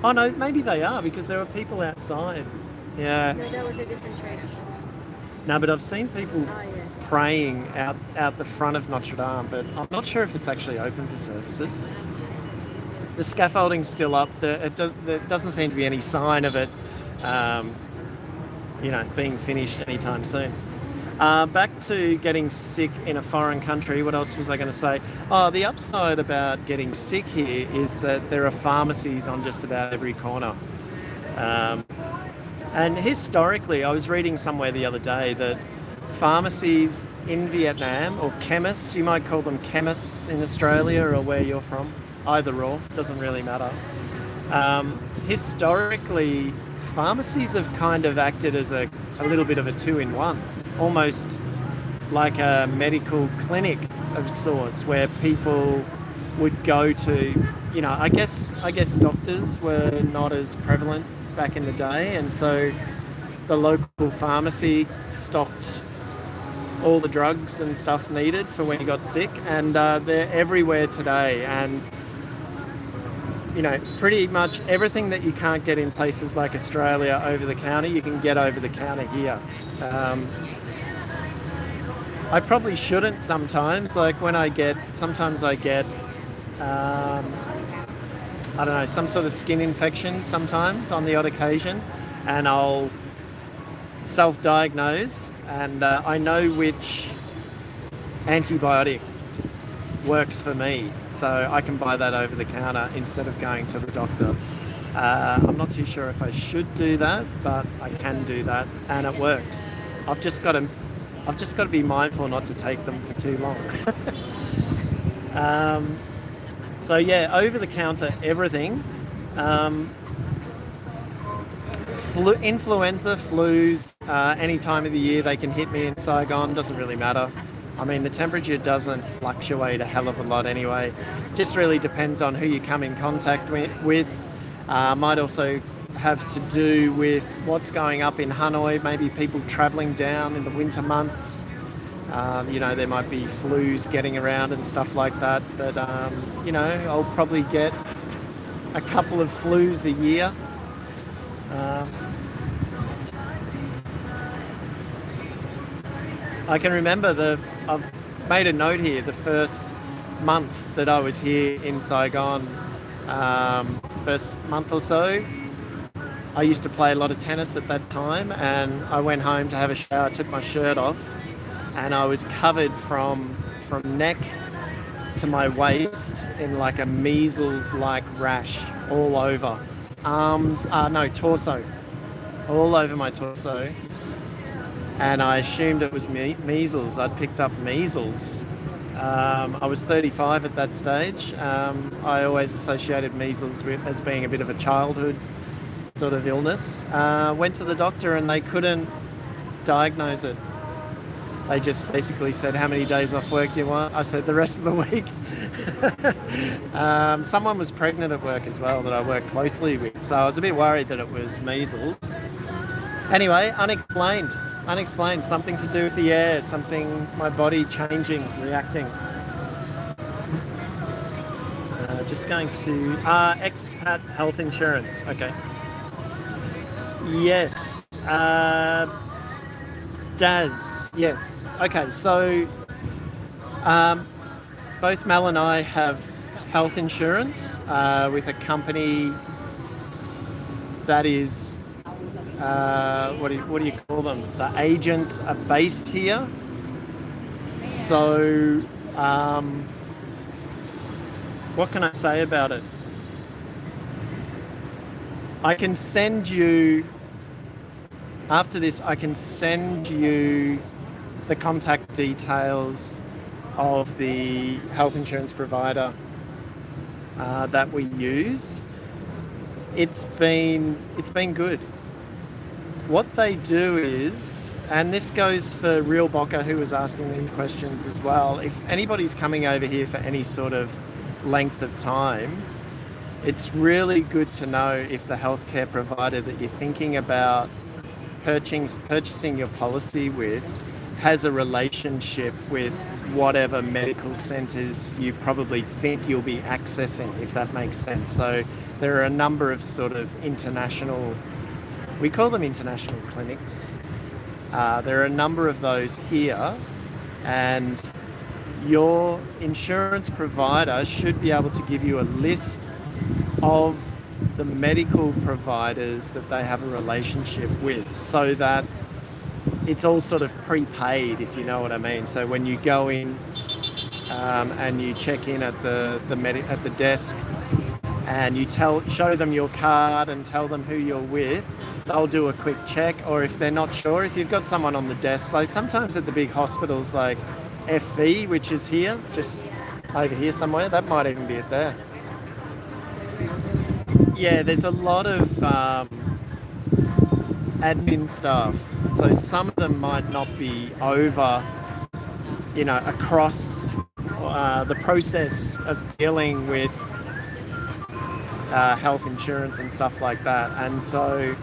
Oh no, maybe they are, because there were people outside Yeah. No, that was a different church. No, but I've seen people Oh, yeah. praying out the front of Notre Dame, but I'm not sure if it's actually open for services. The scaffolding's still up. There doesn't seem to be any sign of it, being finished anytime soon. Back to getting sick in a foreign country. What else was I going to say? Oh, the upside about getting sick here is that there are pharmacies on just about every corner. And historically, I was reading somewhere the other day that pharmacies in Vietnam, or chemists, you might call them chemists in Australia or where you're from, either or, doesn't really matter. Historically, pharmacies have kind of acted as a little bit of a two-in-one, almost like a medical clinic of sorts where people would go to, I guess doctors were not as prevalent back in the day, and so the local pharmacy stocked all the drugs and stuff needed for when you got sick, and they're everywhere today. And pretty much everything that you can't get in places like Australia over the counter, you can get over the counter here. I probably shouldn't sometimes, like sometimes I get I don't know, some sort of skin infection sometimes on the odd occasion, and I'll self-diagnose, and I know which antibiotic works for me, so I can buy that over the counter instead of going to the doctor. I'm not too sure if I should do that, but I can do that, and it works. I've just got to be mindful not to take them for too long. So yeah, over the counter everything. Influenza, flus, any time of the year they can hit me in Saigon, doesn't really matter. I mean, the temperature doesn't fluctuate a hell of a lot anyway. Just really depends on who you come in contact with. Might also have to do with what's going up in Hanoi, maybe people travelling down in the winter months. There might be flus getting around and stuff like that, but I'll probably get a couple of flus a year. I can remember I've made a note here, the first month that I was here in Saigon, first month or so, I used to play a lot of tennis at that time, and I went home to have a shower, took my shirt off, and I was covered from neck to my waist in like a measles-like rash all over. Torso. All over my torso. And I assumed it was measles. I'd picked up measles. I was 35 at that stage. I always associated measles as being a bit of a childhood sort of illness. Went to the doctor and they couldn't diagnose it. They just basically said, how many days off work do you want? I said, the rest of the week. Someone was pregnant at work as well that I worked closely with, so I was a bit worried that it was measles. Anyway, unexplained, something to do with the air, something, my body changing, reacting. Just going to, expat health insurance, okay. Yes, Daz, yes. Okay, so both Mel and I have health insurance with a company that is, what do you call them? The agents are based here. So, what can I say about it? I can send you, after this, I can send you the contact details of the health insurance provider that we use. It's been good. What they do is, and this goes for Real Bocker who was asking these questions as well, if anybody's coming over here for any sort of length of time, it's really good to know if the healthcare provider that you're thinking about purchasing your policy with has a relationship with whatever medical centres you probably think you'll be accessing, if that makes sense. So there are a number of sort of international we call them international clinics. There are a number of those here, and your insurance provider should be able to give you a list of the medical providers that they have a relationship with, so that it's all sort of prepaid, if you know what I mean. So when you go in and you check in at the desk and you show them your card and tell them who you're with, they'll do a quick check. Or if they're not sure, if you've got someone on the desk, like sometimes at the big hospitals like FV, which is here, just over here somewhere, that might even be it there. Yeah, there's a lot of admin staff, so some of them might not be over, across the process of dealing with health insurance and stuff like that. And so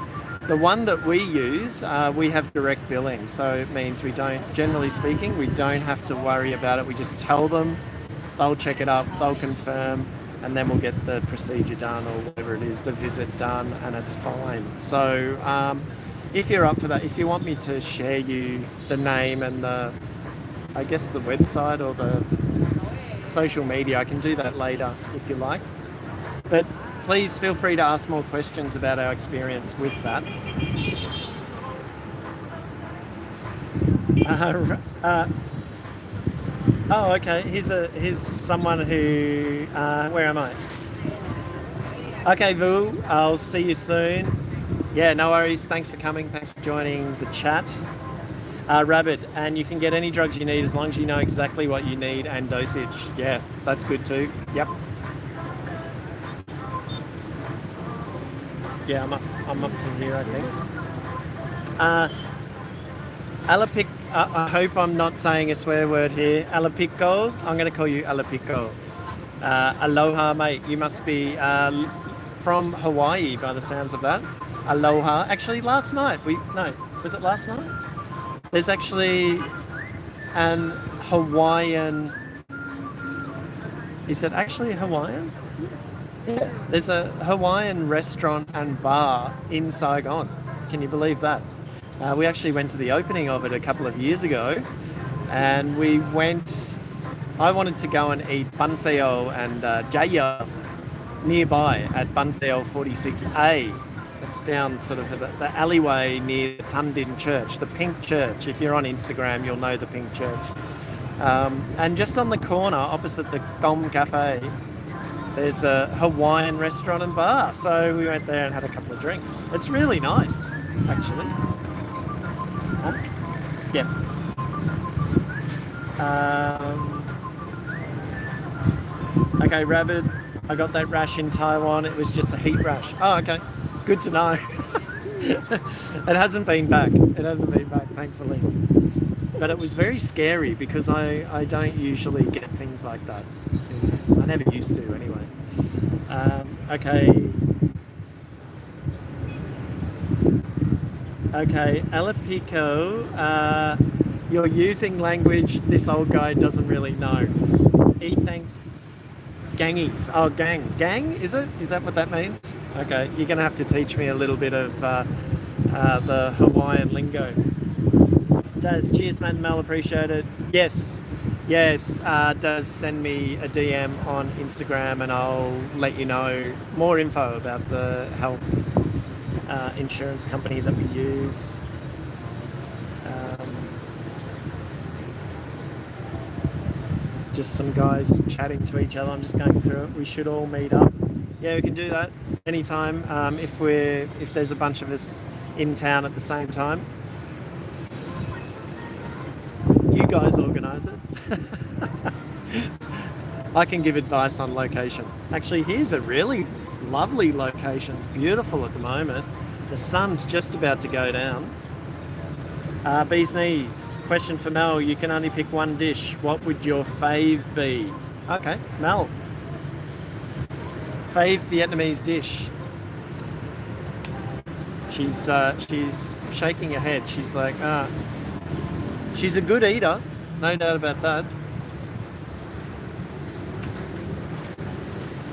the one that we use, we have direct billing, so it means generally speaking, we don't have to worry about it. We just tell them, they'll check it up, they'll confirm, and then we'll get the procedure done, or whatever it is, the visit done, and it's fine. So if you're up for that, if you want me to share you the name and the website or the social media, I can do that later if you like. But please feel free to ask more questions about our experience with that. Oh, okay. Here's someone who. Where am I? Okay, Vu. I'll see you soon. Yeah, no worries. Thanks for coming. Thanks for joining the chat. Rabbit, and you can get any drugs you need as long as you know exactly what you need and dosage. Yeah, that's good too. Yep. Yeah, I'm up to here, I think. Alapic. I hope I'm not saying a swear word here. Alapico. I'm going to call you Alapico. Aloha, mate. You must be from Hawaii by the sounds of that. Aloha. Actually, last night was it last night? There's actually an Hawaiian. Is it actually Hawaiian? Yeah. There's a Hawaiian restaurant and bar in Saigon. Can you believe that? We actually went to the opening of it a couple of years ago, and I wanted to go and eat banseo and jaya nearby at banseo 46A. It's down sort of the alleyway near Tundin Church, the Pink Church. If you're on Instagram, you'll know the Pink Church. And just on the corner, opposite the Gom Cafe, there's a Hawaiian restaurant and bar. So we went there and had a couple of drinks. It's really nice, actually. Yeah. Okay, Rabbit. I got that rash in Taiwan. It was just a heat rash. Oh, okay. Good to know. It hasn't been back. Thankfully. But it was very scary because I don't usually get things like that. I never used to anyway. Okay, Alapico, you're using language this old guy doesn't really know. He thinks gangies. Oh, gang. Gang, is it? Is that what that means? Okay, you're going to have to teach me a little bit of the Hawaiian lingo. Does cheers, man, Mel, appreciate it. Yes, does send me a DM on Instagram and I'll let you know more info about the health insurance company that we use. Just some guys chatting to each other. I'm just going through it. We should all meet up. Yeah, we can do that anytime if there's a bunch of us in town at the same time. You guys organise it. I can give advice on location. Actually, here's a really lovely location. It's beautiful at the moment. The sun's just about to go down. Bee's knees. Question for Mel. You can only pick one dish. What would your fave be? Okay, Mel. Fave Vietnamese dish. She's shaking her head. She's like, she's a good eater, no doubt about that.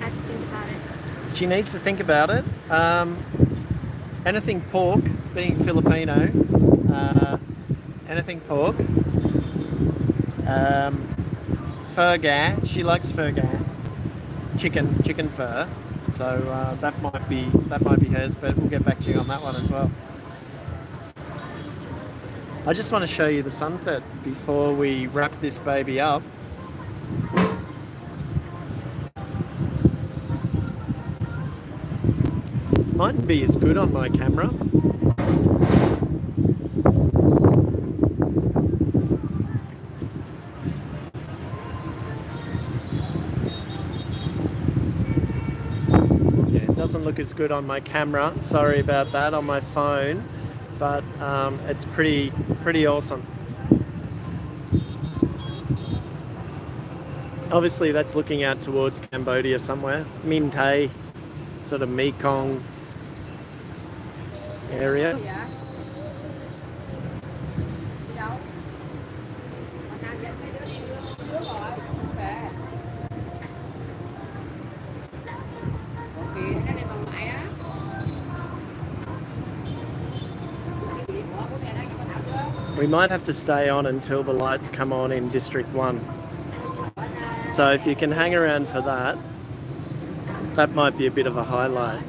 I have to think about it. She needs to think about it. Anything pork, being Filipino, anything pork. Fur gas. She likes fur gas. Chicken fur. So that might be hers, but we'll get back to you on that one as well. I just want to show you the sunset before we wrap this baby up. Mightn't be as good on my camera. Yeah, it doesn't look as good on my camera. Sorry about that, on my phone, but it's pretty awesome. Obviously, that's looking out towards Cambodia somewhere, Minh Thay, sort of Mekong area. We might have to stay on until the lights come on in District 1. So if you can hang around for that, that might be a bit of a highlight.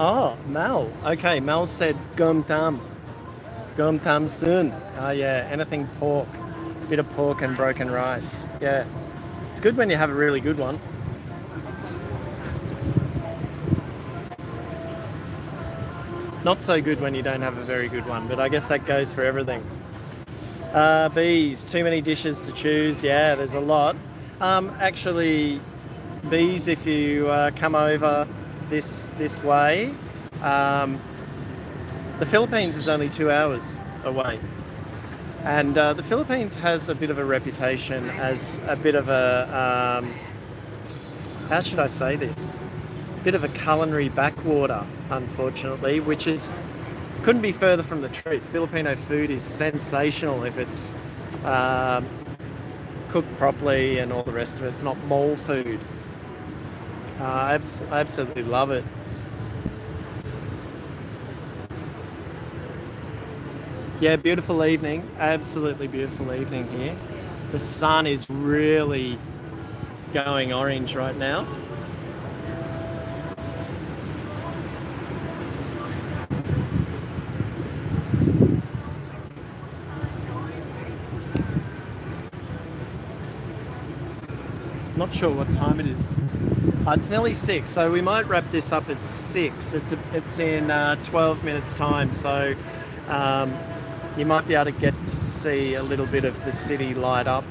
Oh, Mel. Okay, Mel said gum tam. Gum tam soon. Oh yeah, anything pork. Bit of pork and broken rice. Yeah. It's good when you have a really good one. Not so good when you don't have a very good one, but I guess that goes for everything. Bees, too many dishes to choose. Yeah, there's a lot. Actually, bees, if you come over this way, the Philippines is only 2 hours away, and the Philippines has a bit of a reputation as a bit of a how should I say this? Bit of a culinary backwater, unfortunately, which is couldn't be further from the truth. Filipino food is sensational if it's cooked properly and all the rest of it. It's not mall food. I absolutely love it. Yeah, beautiful evening. Absolutely beautiful evening here. The sun is really going orange right now. Not sure what time it is. It's nearly 6, so we might wrap this up at 6. It's in 12 minutes time, so you might be able to get to see a little bit of the city light up.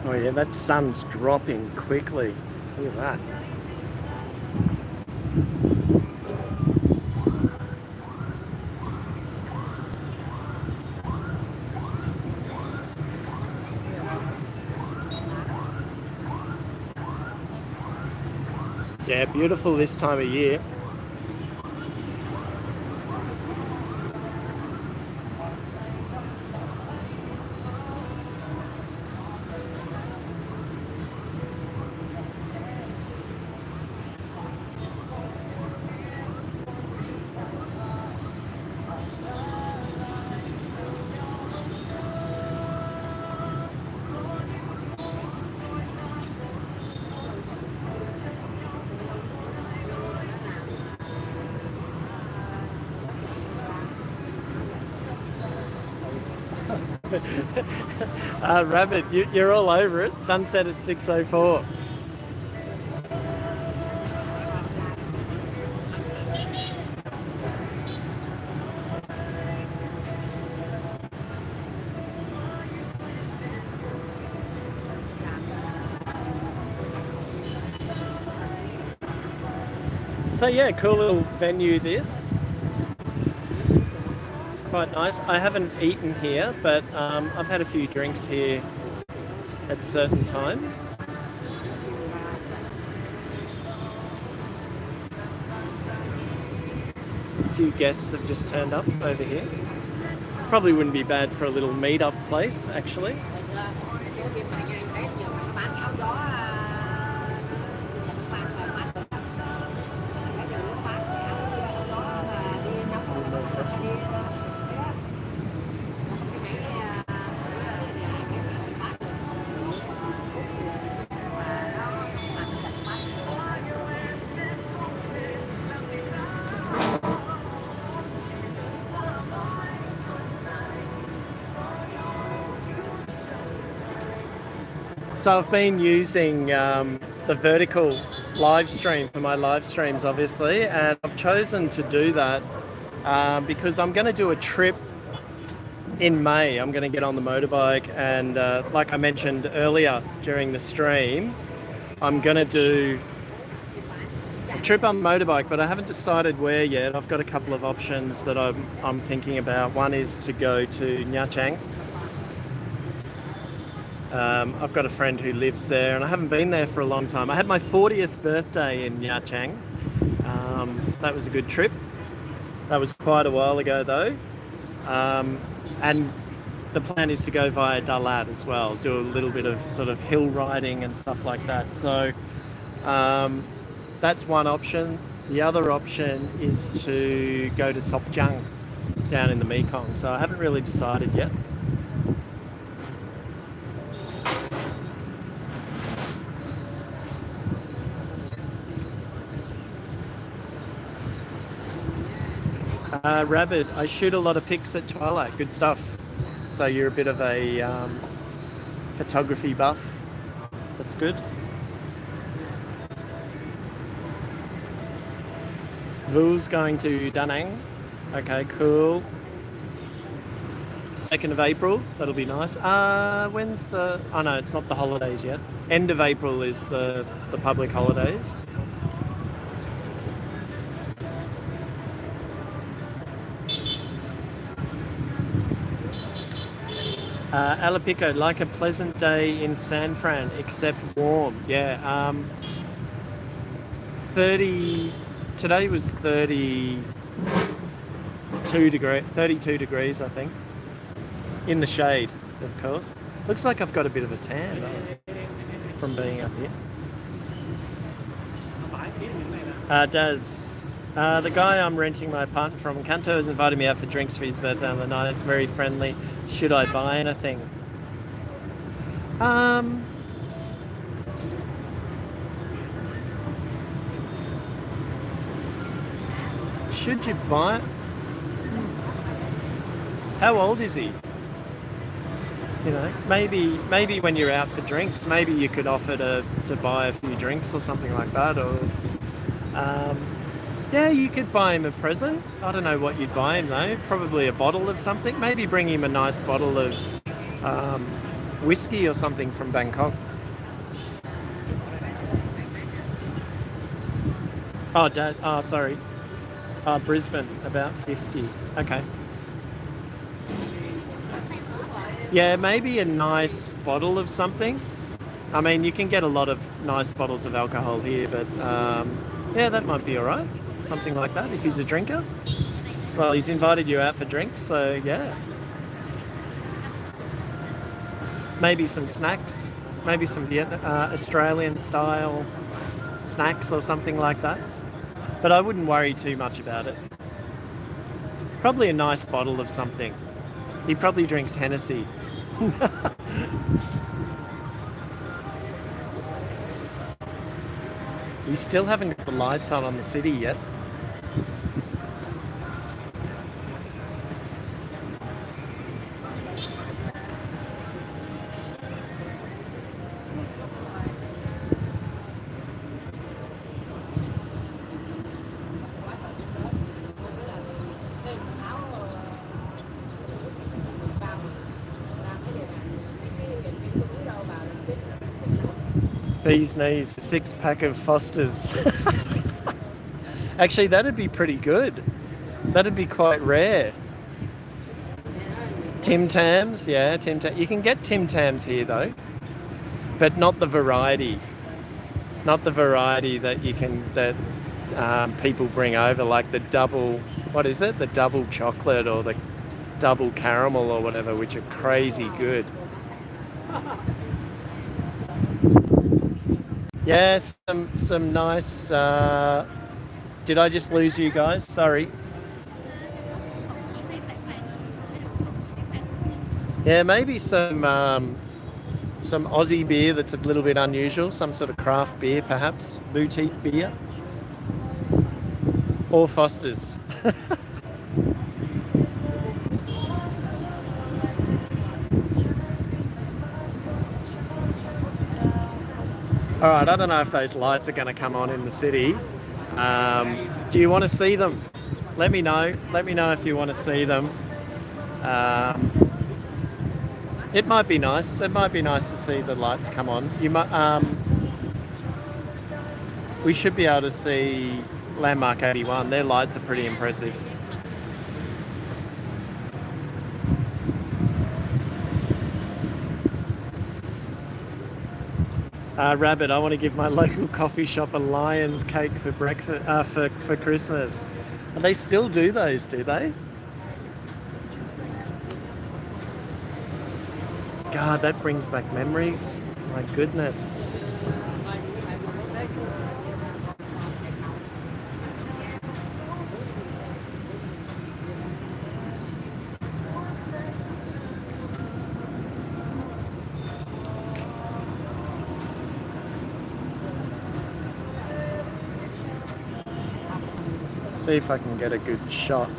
Oh yeah, that sun's dropping quickly. Look at that. Yeah, beautiful this time of year. Rabbit, you're all over it. Sunset at 6:04. So yeah, cool little venue this. It's quite nice. I haven't eaten here, but I've had a few drinks here at certain times. A few guests have just turned up over here. Probably wouldn't be bad for a little meet-up place, actually. So I've been using the vertical live stream for my live streams, obviously, and I've chosen to do that because I'm going to do a trip in May. I'm going to get on the motorbike, and like I mentioned earlier during the stream, I'm going to do a trip on the motorbike, but I haven't decided where yet. I've got a couple of options that I'm thinking about. One is to go to Nha Trang. I've got a friend who lives there, and I haven't been there for a long time. I had my 40th birthday in Nha Trang. That was a good trip. That was quite a while ago, though. And the plan is to go via Dalat as well, do a little bit of sort of hill riding and stuff like that. So that's one option. The other option is to go to Sopjang down in the Mekong. So I haven't really decided yet. Rabbit, I shoot a lot of pics at twilight. Good stuff. So you're a bit of a photography buff. That's good. Vu's going to Da Nang. Okay, cool. 2nd of April. That'll be nice. When's the... Oh no, it's not the holidays yet. End of April is the public holidays. Alapico, like a pleasant day in San Fran, except warm. Yeah. 30. Today was 32 degrees, I think. In the shade, of course. Looks like I've got a bit of a tan from being up here. The guy I'm renting my apartment from, Kanto, has invited me out for drinks for his birthday on the night. It's very friendly. Should I buy anything? Should you buy it? How old is he? You know, maybe when you're out for drinks, maybe you could offer to buy a few drinks or something like that, or yeah, you could buy him a present. I don't know what you'd buy him though. Probably a bottle of something. Maybe bring him a nice bottle of whiskey or something from Bangkok. Oh, Dad. Oh, sorry. Brisbane, about 50. Okay. Yeah, maybe a nice bottle of something. I mean, you can get a lot of nice bottles of alcohol here, but yeah, that might be all right. Something like that, if he's a drinker. Well, he's invited you out for drinks, so yeah. Maybe some snacks. Maybe some Australian style snacks or something like that. But I wouldn't worry too much about it. Probably a nice bottle of something. He probably drinks Hennessy. We still haven't got the lights on the city yet. Bee's knees, a 6-pack of Fosters. Actually, that'd be pretty good. That'd be quite rare. Tim Tams, yeah, Tim Tam. You can get Tim Tams here though, but not the variety. Not the variety that people bring over, like the double. What is it? The double chocolate or the double caramel or whatever, which are crazy good. Yeah, some nice. Did I just lose you guys? Sorry. Yeah, maybe some Aussie beer that's a little bit unusual, some sort of craft beer perhaps, boutique beer, or Foster's. All right, I don't know if those lights are going to come on in the city. Do you want to see them? Let me know. Let me know if you want to see them. It might be nice. It might be nice to see the lights come on. You might. We should be able to see Landmark 81. Their lights are pretty impressive. Rabbit, I want to give my local coffee shop a lion's cake for breakfast for Christmas. They still do those, do they? God, that brings back memories. My goodness. See if I can get a good shot.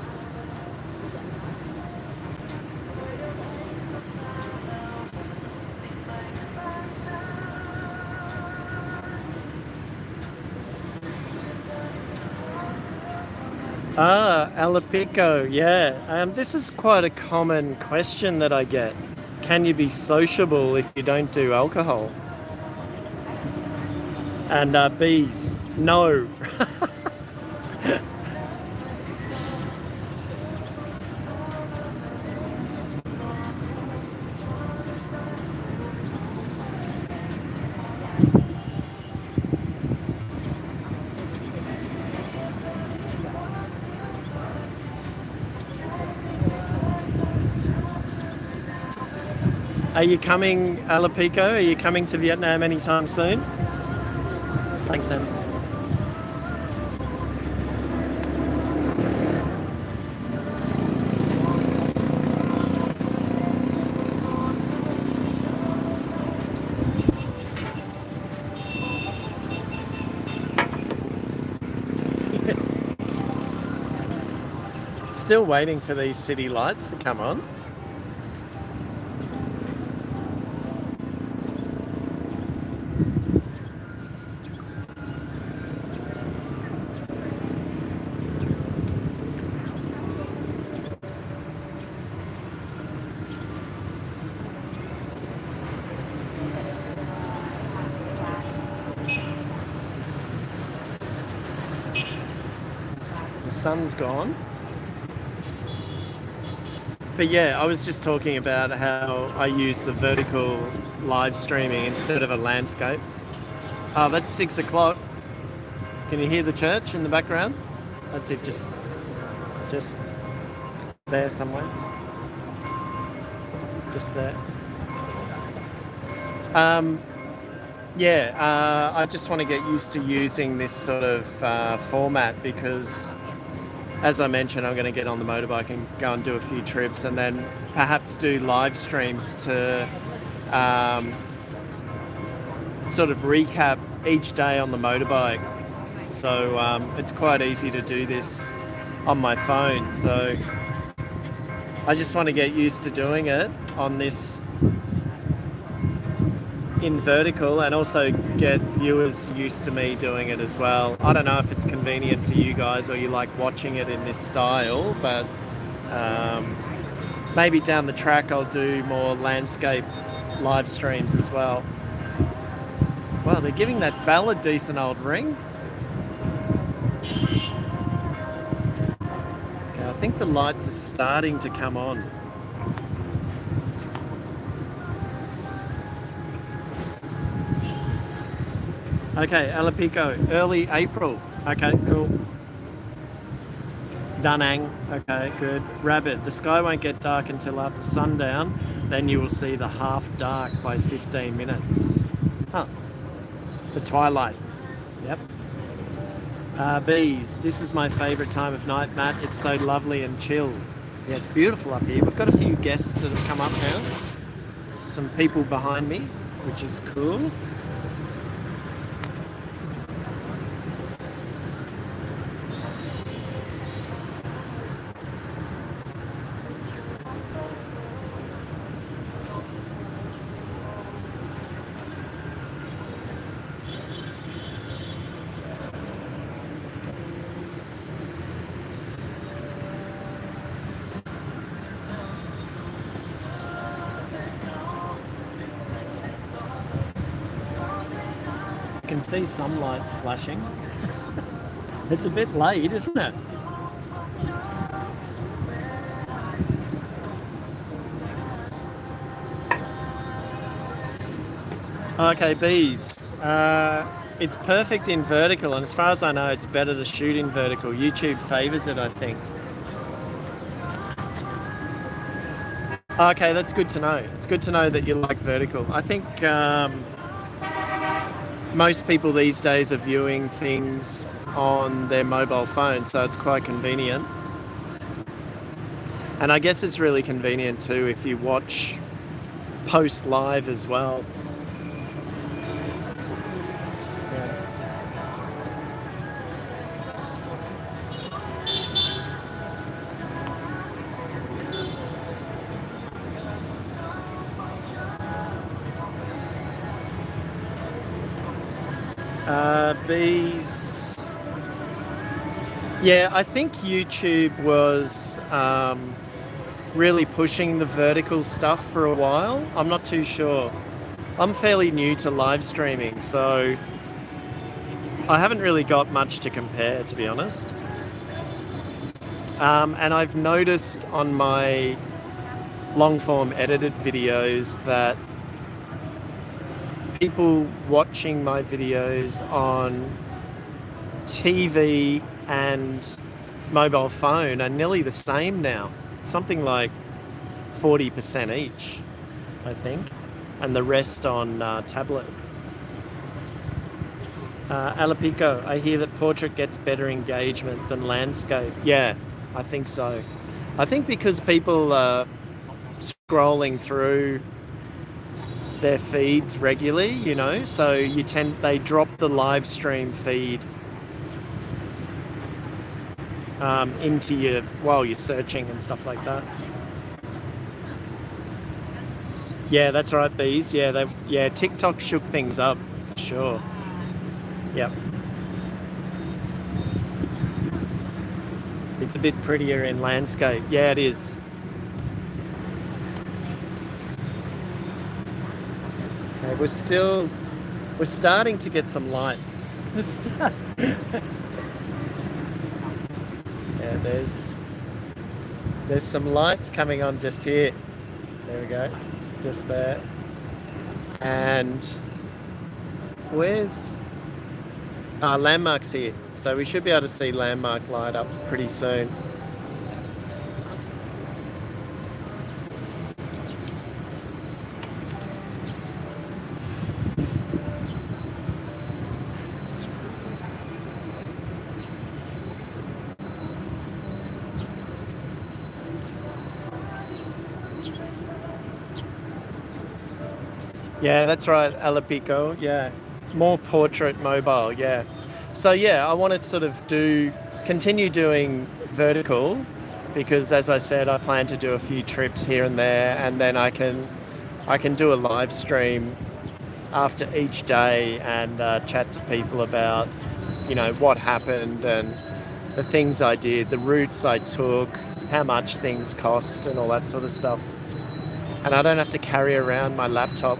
Alapico, yeah. This is quite a common question that I get. Can you be sociable if you don't do alcohol? And bees, no. Are you coming, Alapico? Are you coming to Vietnam anytime soon? Thanks, Sam. Still waiting for these city lights to come on. The sun's gone. But yeah, I was just talking about how I use the vertical live streaming instead of a landscape. Oh, that's 6 o'clock. Can you hear the church in the background? That's it, just there somewhere. Just there. I just want to get used to using this sort of format because, as I mentioned, I'm going to get on the motorbike and go and do a few trips and then perhaps do live streams to sort of recap each day on the motorbike. So it's quite easy to do this on my phone. So I just want to get used to doing it on this in vertical and also get viewers used to me doing it as well. I don't know if it's convenient for you guys or you like watching it in this style, but maybe down the track I'll do more landscape live streams as well. Wow, they're giving that bell a decent old ring. Okay, I think the lights are starting to come on. Okay, Alapico, early April. Okay, cool. Da Nang, okay, good. Rabbit, the sky won't get dark until after sundown. Then you will see the half dark by 15 minutes. Huh. The twilight. Yep. Bees, this is my favourite time of night, Matt. It's so lovely and chill. Yeah, it's beautiful up here. We've got a few guests that have come up now. Some people behind me, which is cool. I can see some lights flashing. It's a bit late, isn't it? Okay, bees. It's perfect in vertical, and as far as I know, it's better to shoot in vertical. YouTube favors it, I think. Okay, that's good to know. It's good to know that you like vertical. I think most people these days are viewing things on their mobile phone, so it's quite convenient. And I guess it's really convenient too if you watch post live as well. Bees. Yeah, I think YouTube was really pushing the vertical stuff for a while. I'm not too sure. I'm fairly new to live streaming, so I haven't really got much to compare, to be honest. And I've noticed on my long-form edited videos that people watching my videos on TV and mobile phone are nearly the same now. Something like 40% each, I think, and the rest on tablet. Alapico, I hear that portrait gets better engagement than landscape. Yeah, I think so. I think because people are scrolling through their feeds regularly, you know, so they drop the live stream feed into while you're searching and stuff like that. Yeah, that's right, bees. Yeah, TikTok shook things up for sure. Yep. It's a bit prettier in landscape. Yeah, it is. Okay, we're starting to get some lights. Yeah, there's some lights coming on just here. There we go, just there. And where's Landmark's here, so we should be able to see Landmark light up pretty soon. Yeah, that's right, Alapico. Yeah, more portrait mobile. Yeah, so yeah, I want to sort of continue doing vertical, because as I said, I plan to do a few trips here and there, and then I can do a live stream after each day and chat to people about, you know, what happened and the things I did, the routes I took, how much things cost, and all that sort of stuff. And I don't have to carry around my laptop.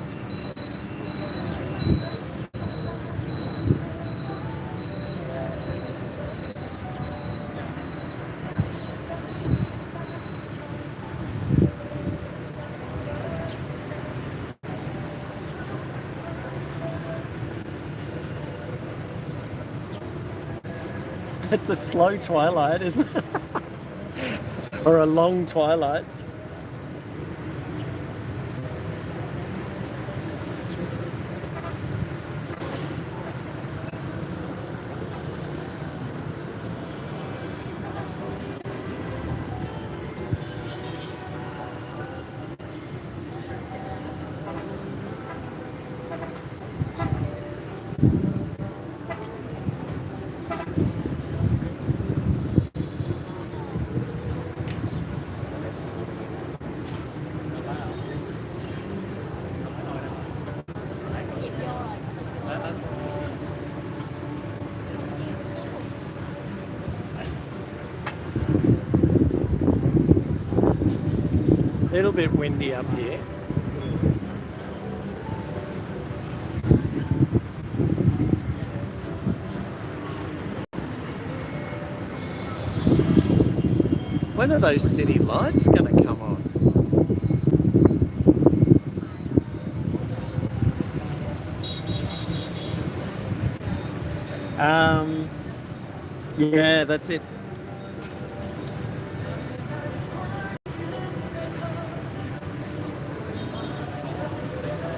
It's a slow twilight, isn't it? Or a long twilight. A little bit windy up here. When are those city lights going to come on? Yeah, that's it.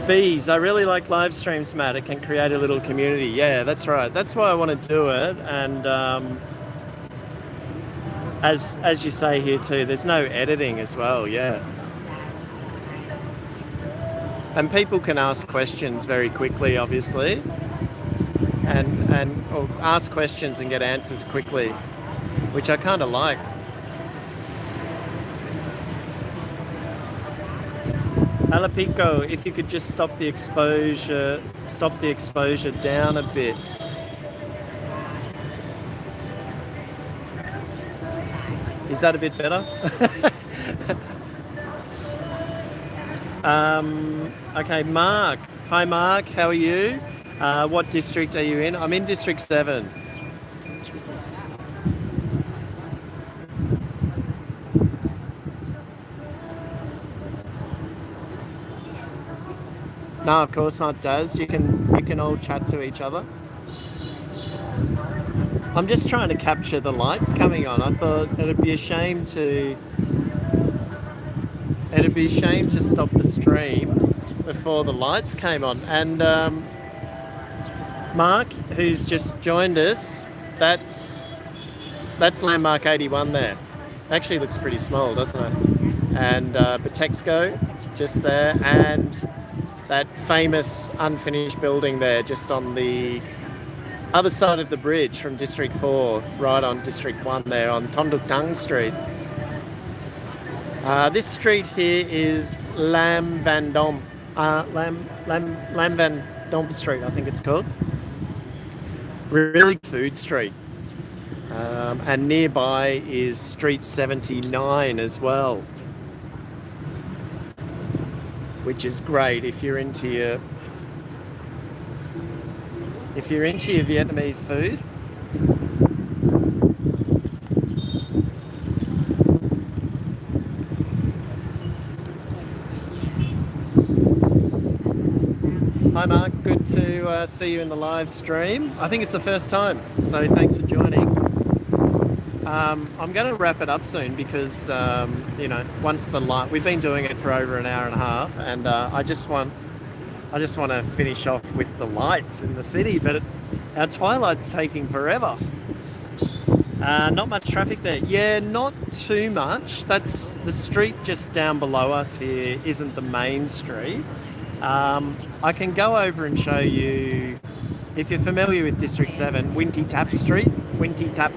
Bees. I really like live streams, Matt. It can create a little community. Yeah, that's right. That's why I want to do it. And as you say here too, there's no editing as well. Yeah. And people can ask questions very quickly, obviously, and or ask questions and get answers quickly, which I kind of like. Alapico, if you could just stop the exposure down a bit. Is that a bit better? Okay, Mark. Hi, Mark. How are you? What district are you in? I'm in District 7. No, of course not, Daz. You can all chat to each other. I'm just trying to capture the lights coming on. I thought it'd be a shame to stop the stream before the lights came on. And Mark, who's just joined us, that's landmark 81 there. Actually looks pretty small, doesn't it? And Batexco just there, and that famous unfinished building there just on the other side of the bridge from District 4, right on District 1 there on Tonduk Tang Street. This street here is Lam Van Dom Street, I think it's called. Really food street. And nearby is Street 79 as well, which is great if you're into your Vietnamese food. Hi Mark, good to see you in the live stream. I think it's the first time, so thanks for joining. I'm going to wrap it up soon because, once the light, we've been doing it for over an hour and a half, and I just want to finish off with the lights in the city, but our twilight's taking forever. Not much traffic there. Yeah, not too much. That's the street just down below us here isn't the main street. I can go over and show you, if you're familiar with District 7, Winty Tap Street. Winty Tap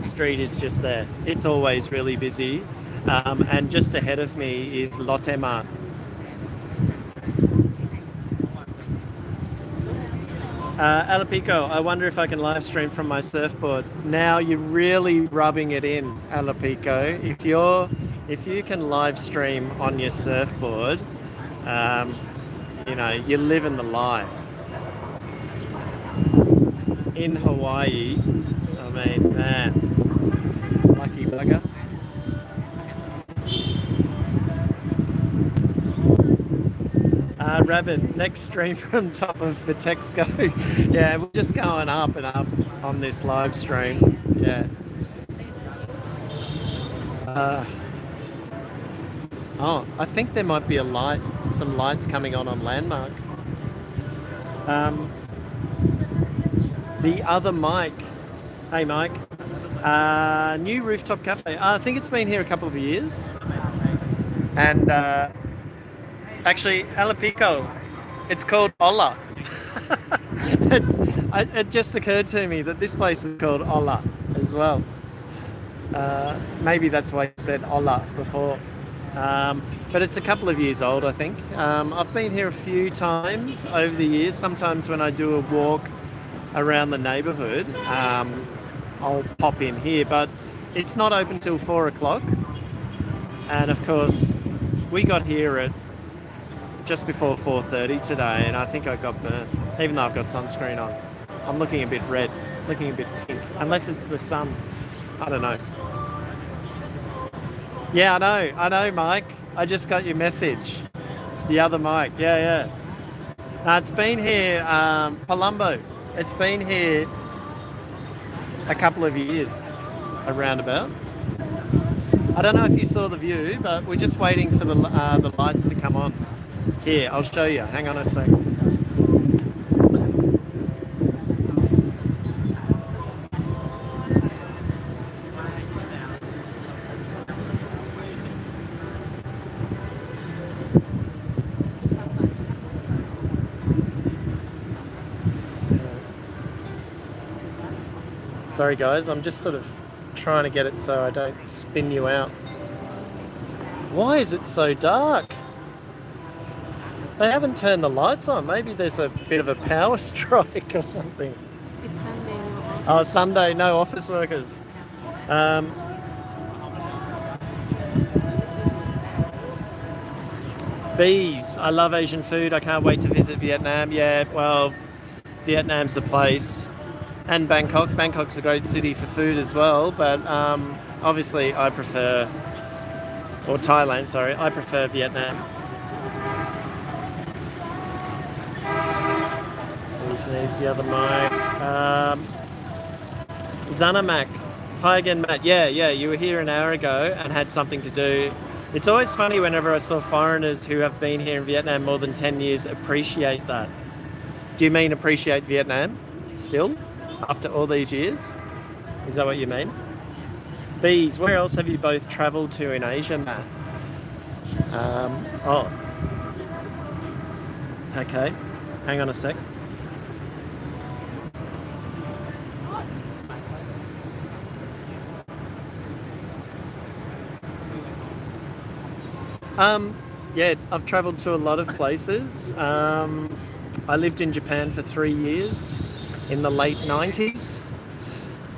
Street is just there. It's always really busy. And just ahead of me is Lotte Mart. Alapico, I wonder if I can live stream from my surfboard. Now you're really rubbing it in, Alapico. If you can live stream on your surfboard, you're living the life. In Hawaii, I mean, man, lucky bugger. Rabbit, next stream from top of Batexco. Yeah, we're just going up and up on this live stream. Yeah. Oh, I think there might be some lights coming on Landmark. The other Mike. Hey, Mike. New rooftop cafe. I think it's been here a couple of years. And actually, Alapico, it's called Olla. It just occurred to me that this place is called Olla as well. Maybe that's why I said Olla before. But it's a couple of years old, I think. I've been here a few times over the years. Sometimes when I do a walk around the neighbourhood, I'll pop in here. But it's not open till 4 o'clock. And of course, we got here at just before 4:30 today, and I think I got burnt, even though I've got sunscreen on. I'm looking a bit red, looking a bit pink, unless it's the sun. I don't know. Yeah, I know, Mike. I just got your message. The other Mike, yeah. It's been here, Palumbo. It's been here a couple of years, around about. I don't know if you saw the view, but we're just waiting for the lights to come on. Here, I'll show you. Hang on a sec. Sorry guys, I'm just sort of trying to get it so I don't spin you out. Why is it so dark? They haven't turned the lights on. Maybe there's a bit of a power strike or something. It's Sunday. No office. Oh, Sunday, no office workers. Bees. I love Asian food. I can't wait to visit Vietnam. Yeah, well, Vietnam's the place. And Bangkok. Bangkok's a great city for food as well, but obviously I prefer, or Thailand, sorry, I prefer Vietnam. There's the other mic. Zanamak. Hi again, Matt. Yeah, you were here an hour ago and had something to do. It's always funny whenever I saw foreigners who have been here in Vietnam more than 10 years appreciate that. Do you mean appreciate Vietnam still? After all these years? Is that what you mean? Bees, where else have you both travelled to in Asia, Matt? Okay. Hang on a sec. Yeah, I've travelled to a lot of places. I lived in Japan for 3 years in the late 90s.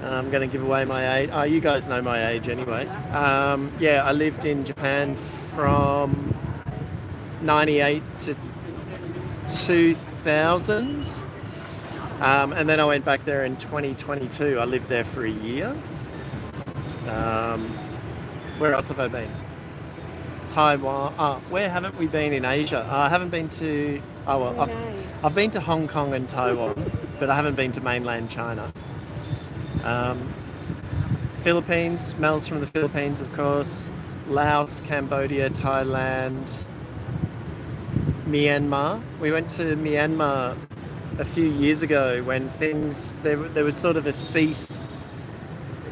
I'm going to give away my age. Oh, you guys know my age anyway. Yeah, I lived in Japan from 98 to 2000. And then I went back there in 2022. I lived there for a year. Where else have I been? Taiwan. Where haven't we been in Asia? I haven't been to... I've been to Hong Kong and Taiwan, but I haven't been to mainland China. Philippines, Mel's from the Philippines, of course. Laos, Cambodia, Thailand, Myanmar. We went to Myanmar a few years ago when there was sort of a cease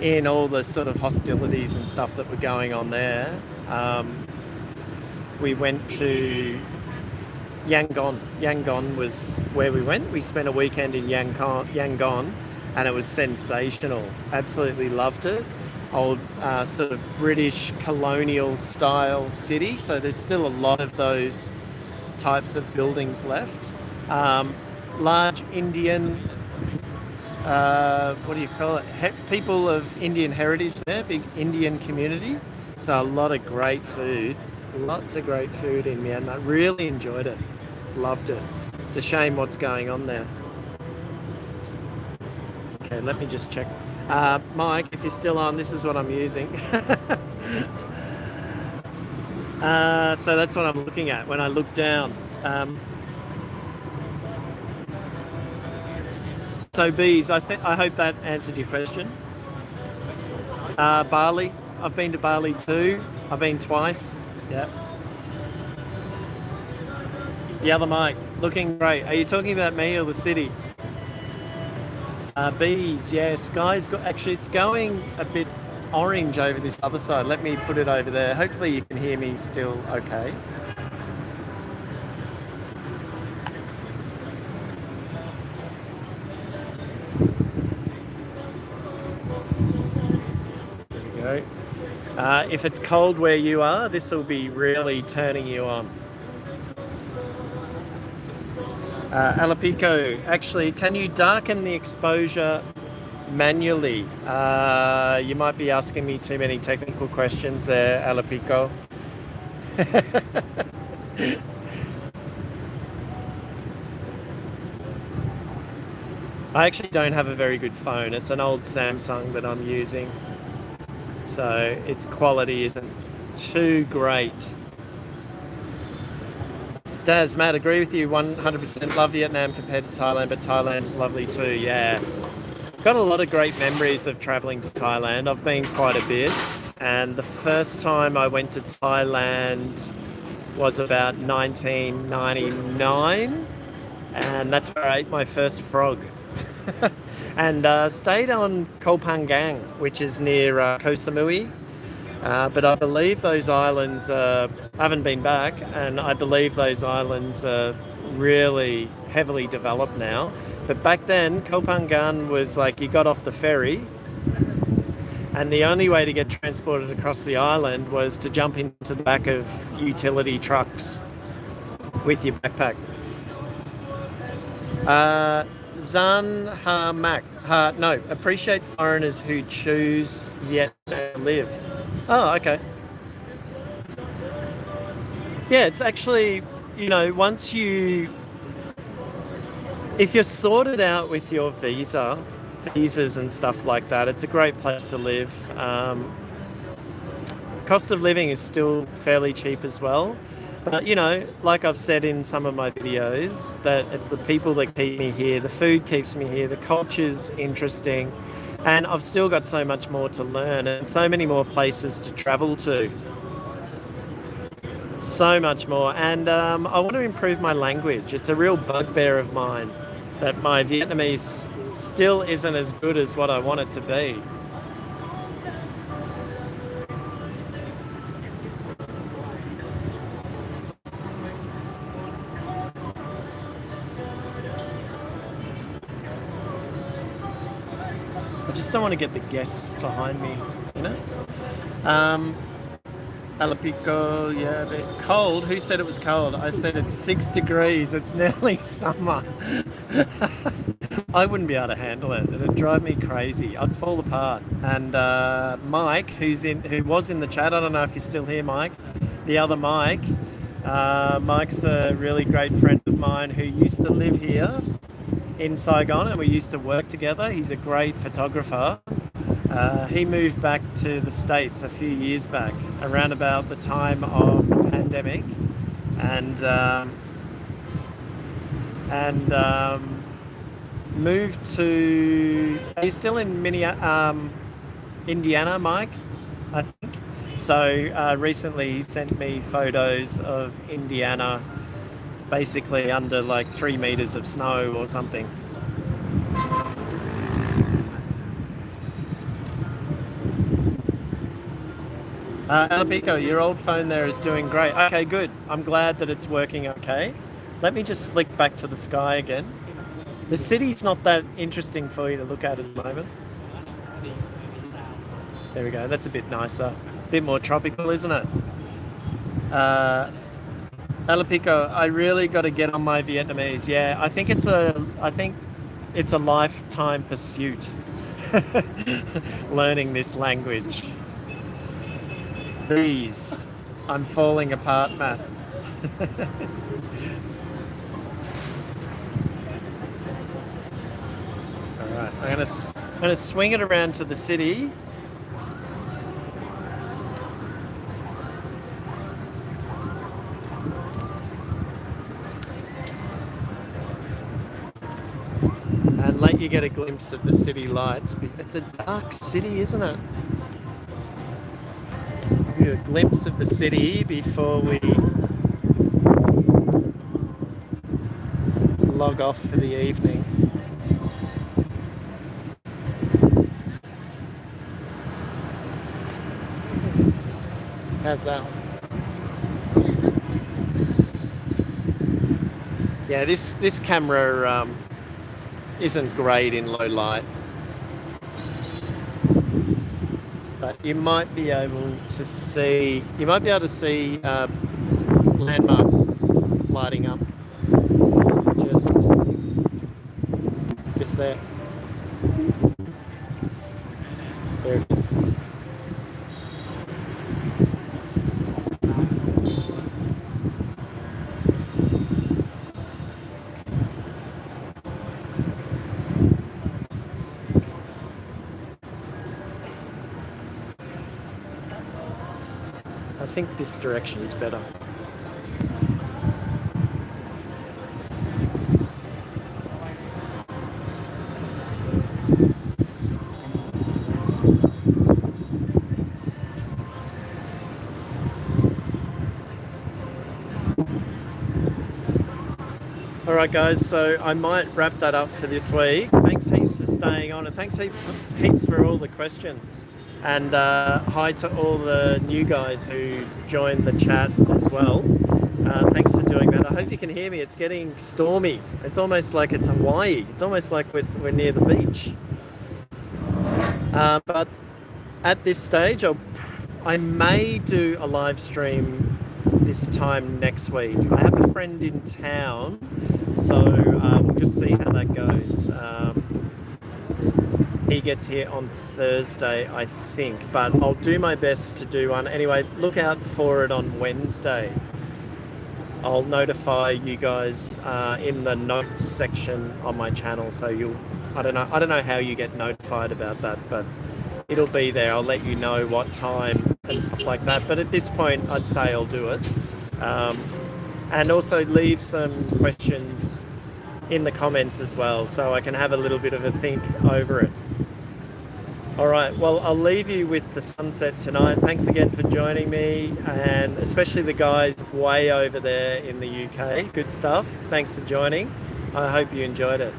in all the sort of hostilities and stuff that were going on there. We went to Yangon. Yangon was where we went. We spent a weekend in Yangon, and it was sensational. Absolutely loved it. Old sort of British colonial style city. So there's still a lot of those types of buildings left. Large Indian, what do you call it? People of Indian heritage there, big Indian community. So a lot of great food. Lots of great food in Myanmar. Really enjoyed it. Loved it. It's a shame what's going on there. Okay, let me just check. Mike, if you're still on, this is what I'm using. So that's what I'm looking at when I look down. So bees, I hope that answered your question. Bali. I've been to Bali too. I've been twice. Yeah. The other mic, looking great. Are you talking about me or the city? Bees, yeah. Sky's got, actually, it's going a bit orange over this other side. Let me put it over there. Hopefully you can hear me still okay. There we go. If it's cold where you are, this will be really turning you on. Alapico, actually, can you darken the exposure manually? You might be asking me too many technical questions there, Alapico. I actually don't have a very good phone. It's an old Samsung that I'm using, so its quality isn't too great. Daz, Matt, agree with you 100%. Love Vietnam compared to Thailand, but Thailand is lovely too. Yeah. Got a lot of great memories of traveling to Thailand. I've been quite a bit. And the first time I went to Thailand was about 1999. And that's where I ate my first frog. And stayed on Koh Phangan, which is near Koh Samui. But I believe those islands, I haven't been back, and I believe those islands are really heavily developed now. But back then, Koh Phangan was like you got off the ferry, and the only way to get transported across the island was to jump into the back of utility trucks with your backpack. Zan Ha Mak. No, appreciate foreigners who choose Vietnam to live. Oh, okay. Yeah, it's actually, once if you're sorted out with your visas and stuff like that, it's a great place to live. Cost of living is still fairly cheap as well. But, like I've said in some of my videos, that it's the people that keep me here, the food keeps me here, the culture's interesting. And I've still got so much more to learn and so many more places to travel to. So much more. And I want to improve my language. It's a real bugbear of mine that my Vietnamese still isn't as good as what I want it to be. I just don't want to get the guests behind me, Alapico, yeah, a bit cold. Who said it was cold? I said it's 6 degrees. It's nearly summer. I wouldn't be able to handle it. It'd drive me crazy. I'd fall apart. And Mike, who was in the chat, I don't know if you're still here, Mike. The other Mike. Mike's a really great friend of mine who used to live here in Saigon, and we used to work together. He's a great photographer. He moved back to the States a few years back, around about the time of the pandemic, and moved to. Are you still in Indiana, Mike? I think. So recently he sent me photos of Indiana, basically under like 3 meters of snow or something. Alapico, your old phone there is doing great. Okay, good. I'm glad that it's working okay. Let me just flick back to the sky again. The city's not that interesting for you to look at the moment. There we go. That's a bit nicer. A bit more tropical, isn't it? Alapico, I really got to get on my Vietnamese. Yeah, I think it's a lifetime pursuit. Learning this language. Please, I'm falling apart, Matt. All right, I'm gonna swing it around to the city. And let you get a glimpse of the city lights. It's a dark city, isn't it? you a glimpse of the city before we log off for the evening. How's that? Yeah, this camera isn't great in low light, but you might be able to see landmark lighting up just there. There it is. I think this direction is better. Alright guys, so I might wrap that up for this week. Thanks heaps for staying on, and thanks heaps for all the questions. And hi to all the new guys who joined the chat as well. Thanks for doing that. I hope you can hear me. It's getting stormy. It's almost like it's Hawaii. It's almost like we're near the beach. But at this stage, I may do a live stream this time next week. I have a friend in town, so we'll just see how that goes. He gets here on Thursday, I think, but I'll do my best to do one. Anyway, look out for it on Wednesday. I'll notify you guys in the notes section on my channel, so I don't know how you get notified about that, but it'll be there. I'll let you know what time and stuff like that. But at this point, I'd say I'll do it. And also leave some questions in the comments as well, so I can have a little bit of a think over it. All right, well, I'll leave you with the sunset tonight. Thanks again for joining me, and especially the guys way over there in the UK. Good stuff. Thanks for joining. I hope you enjoyed it.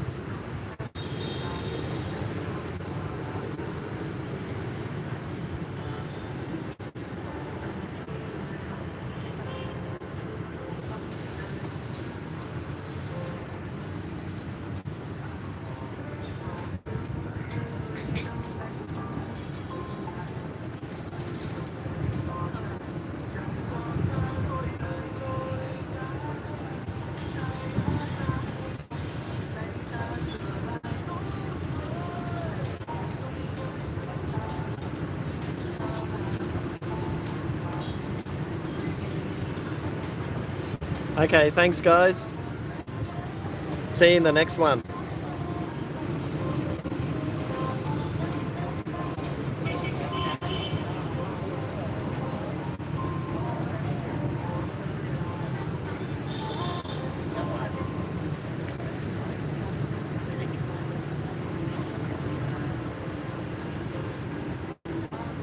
Okay, thanks guys. See you in the next one.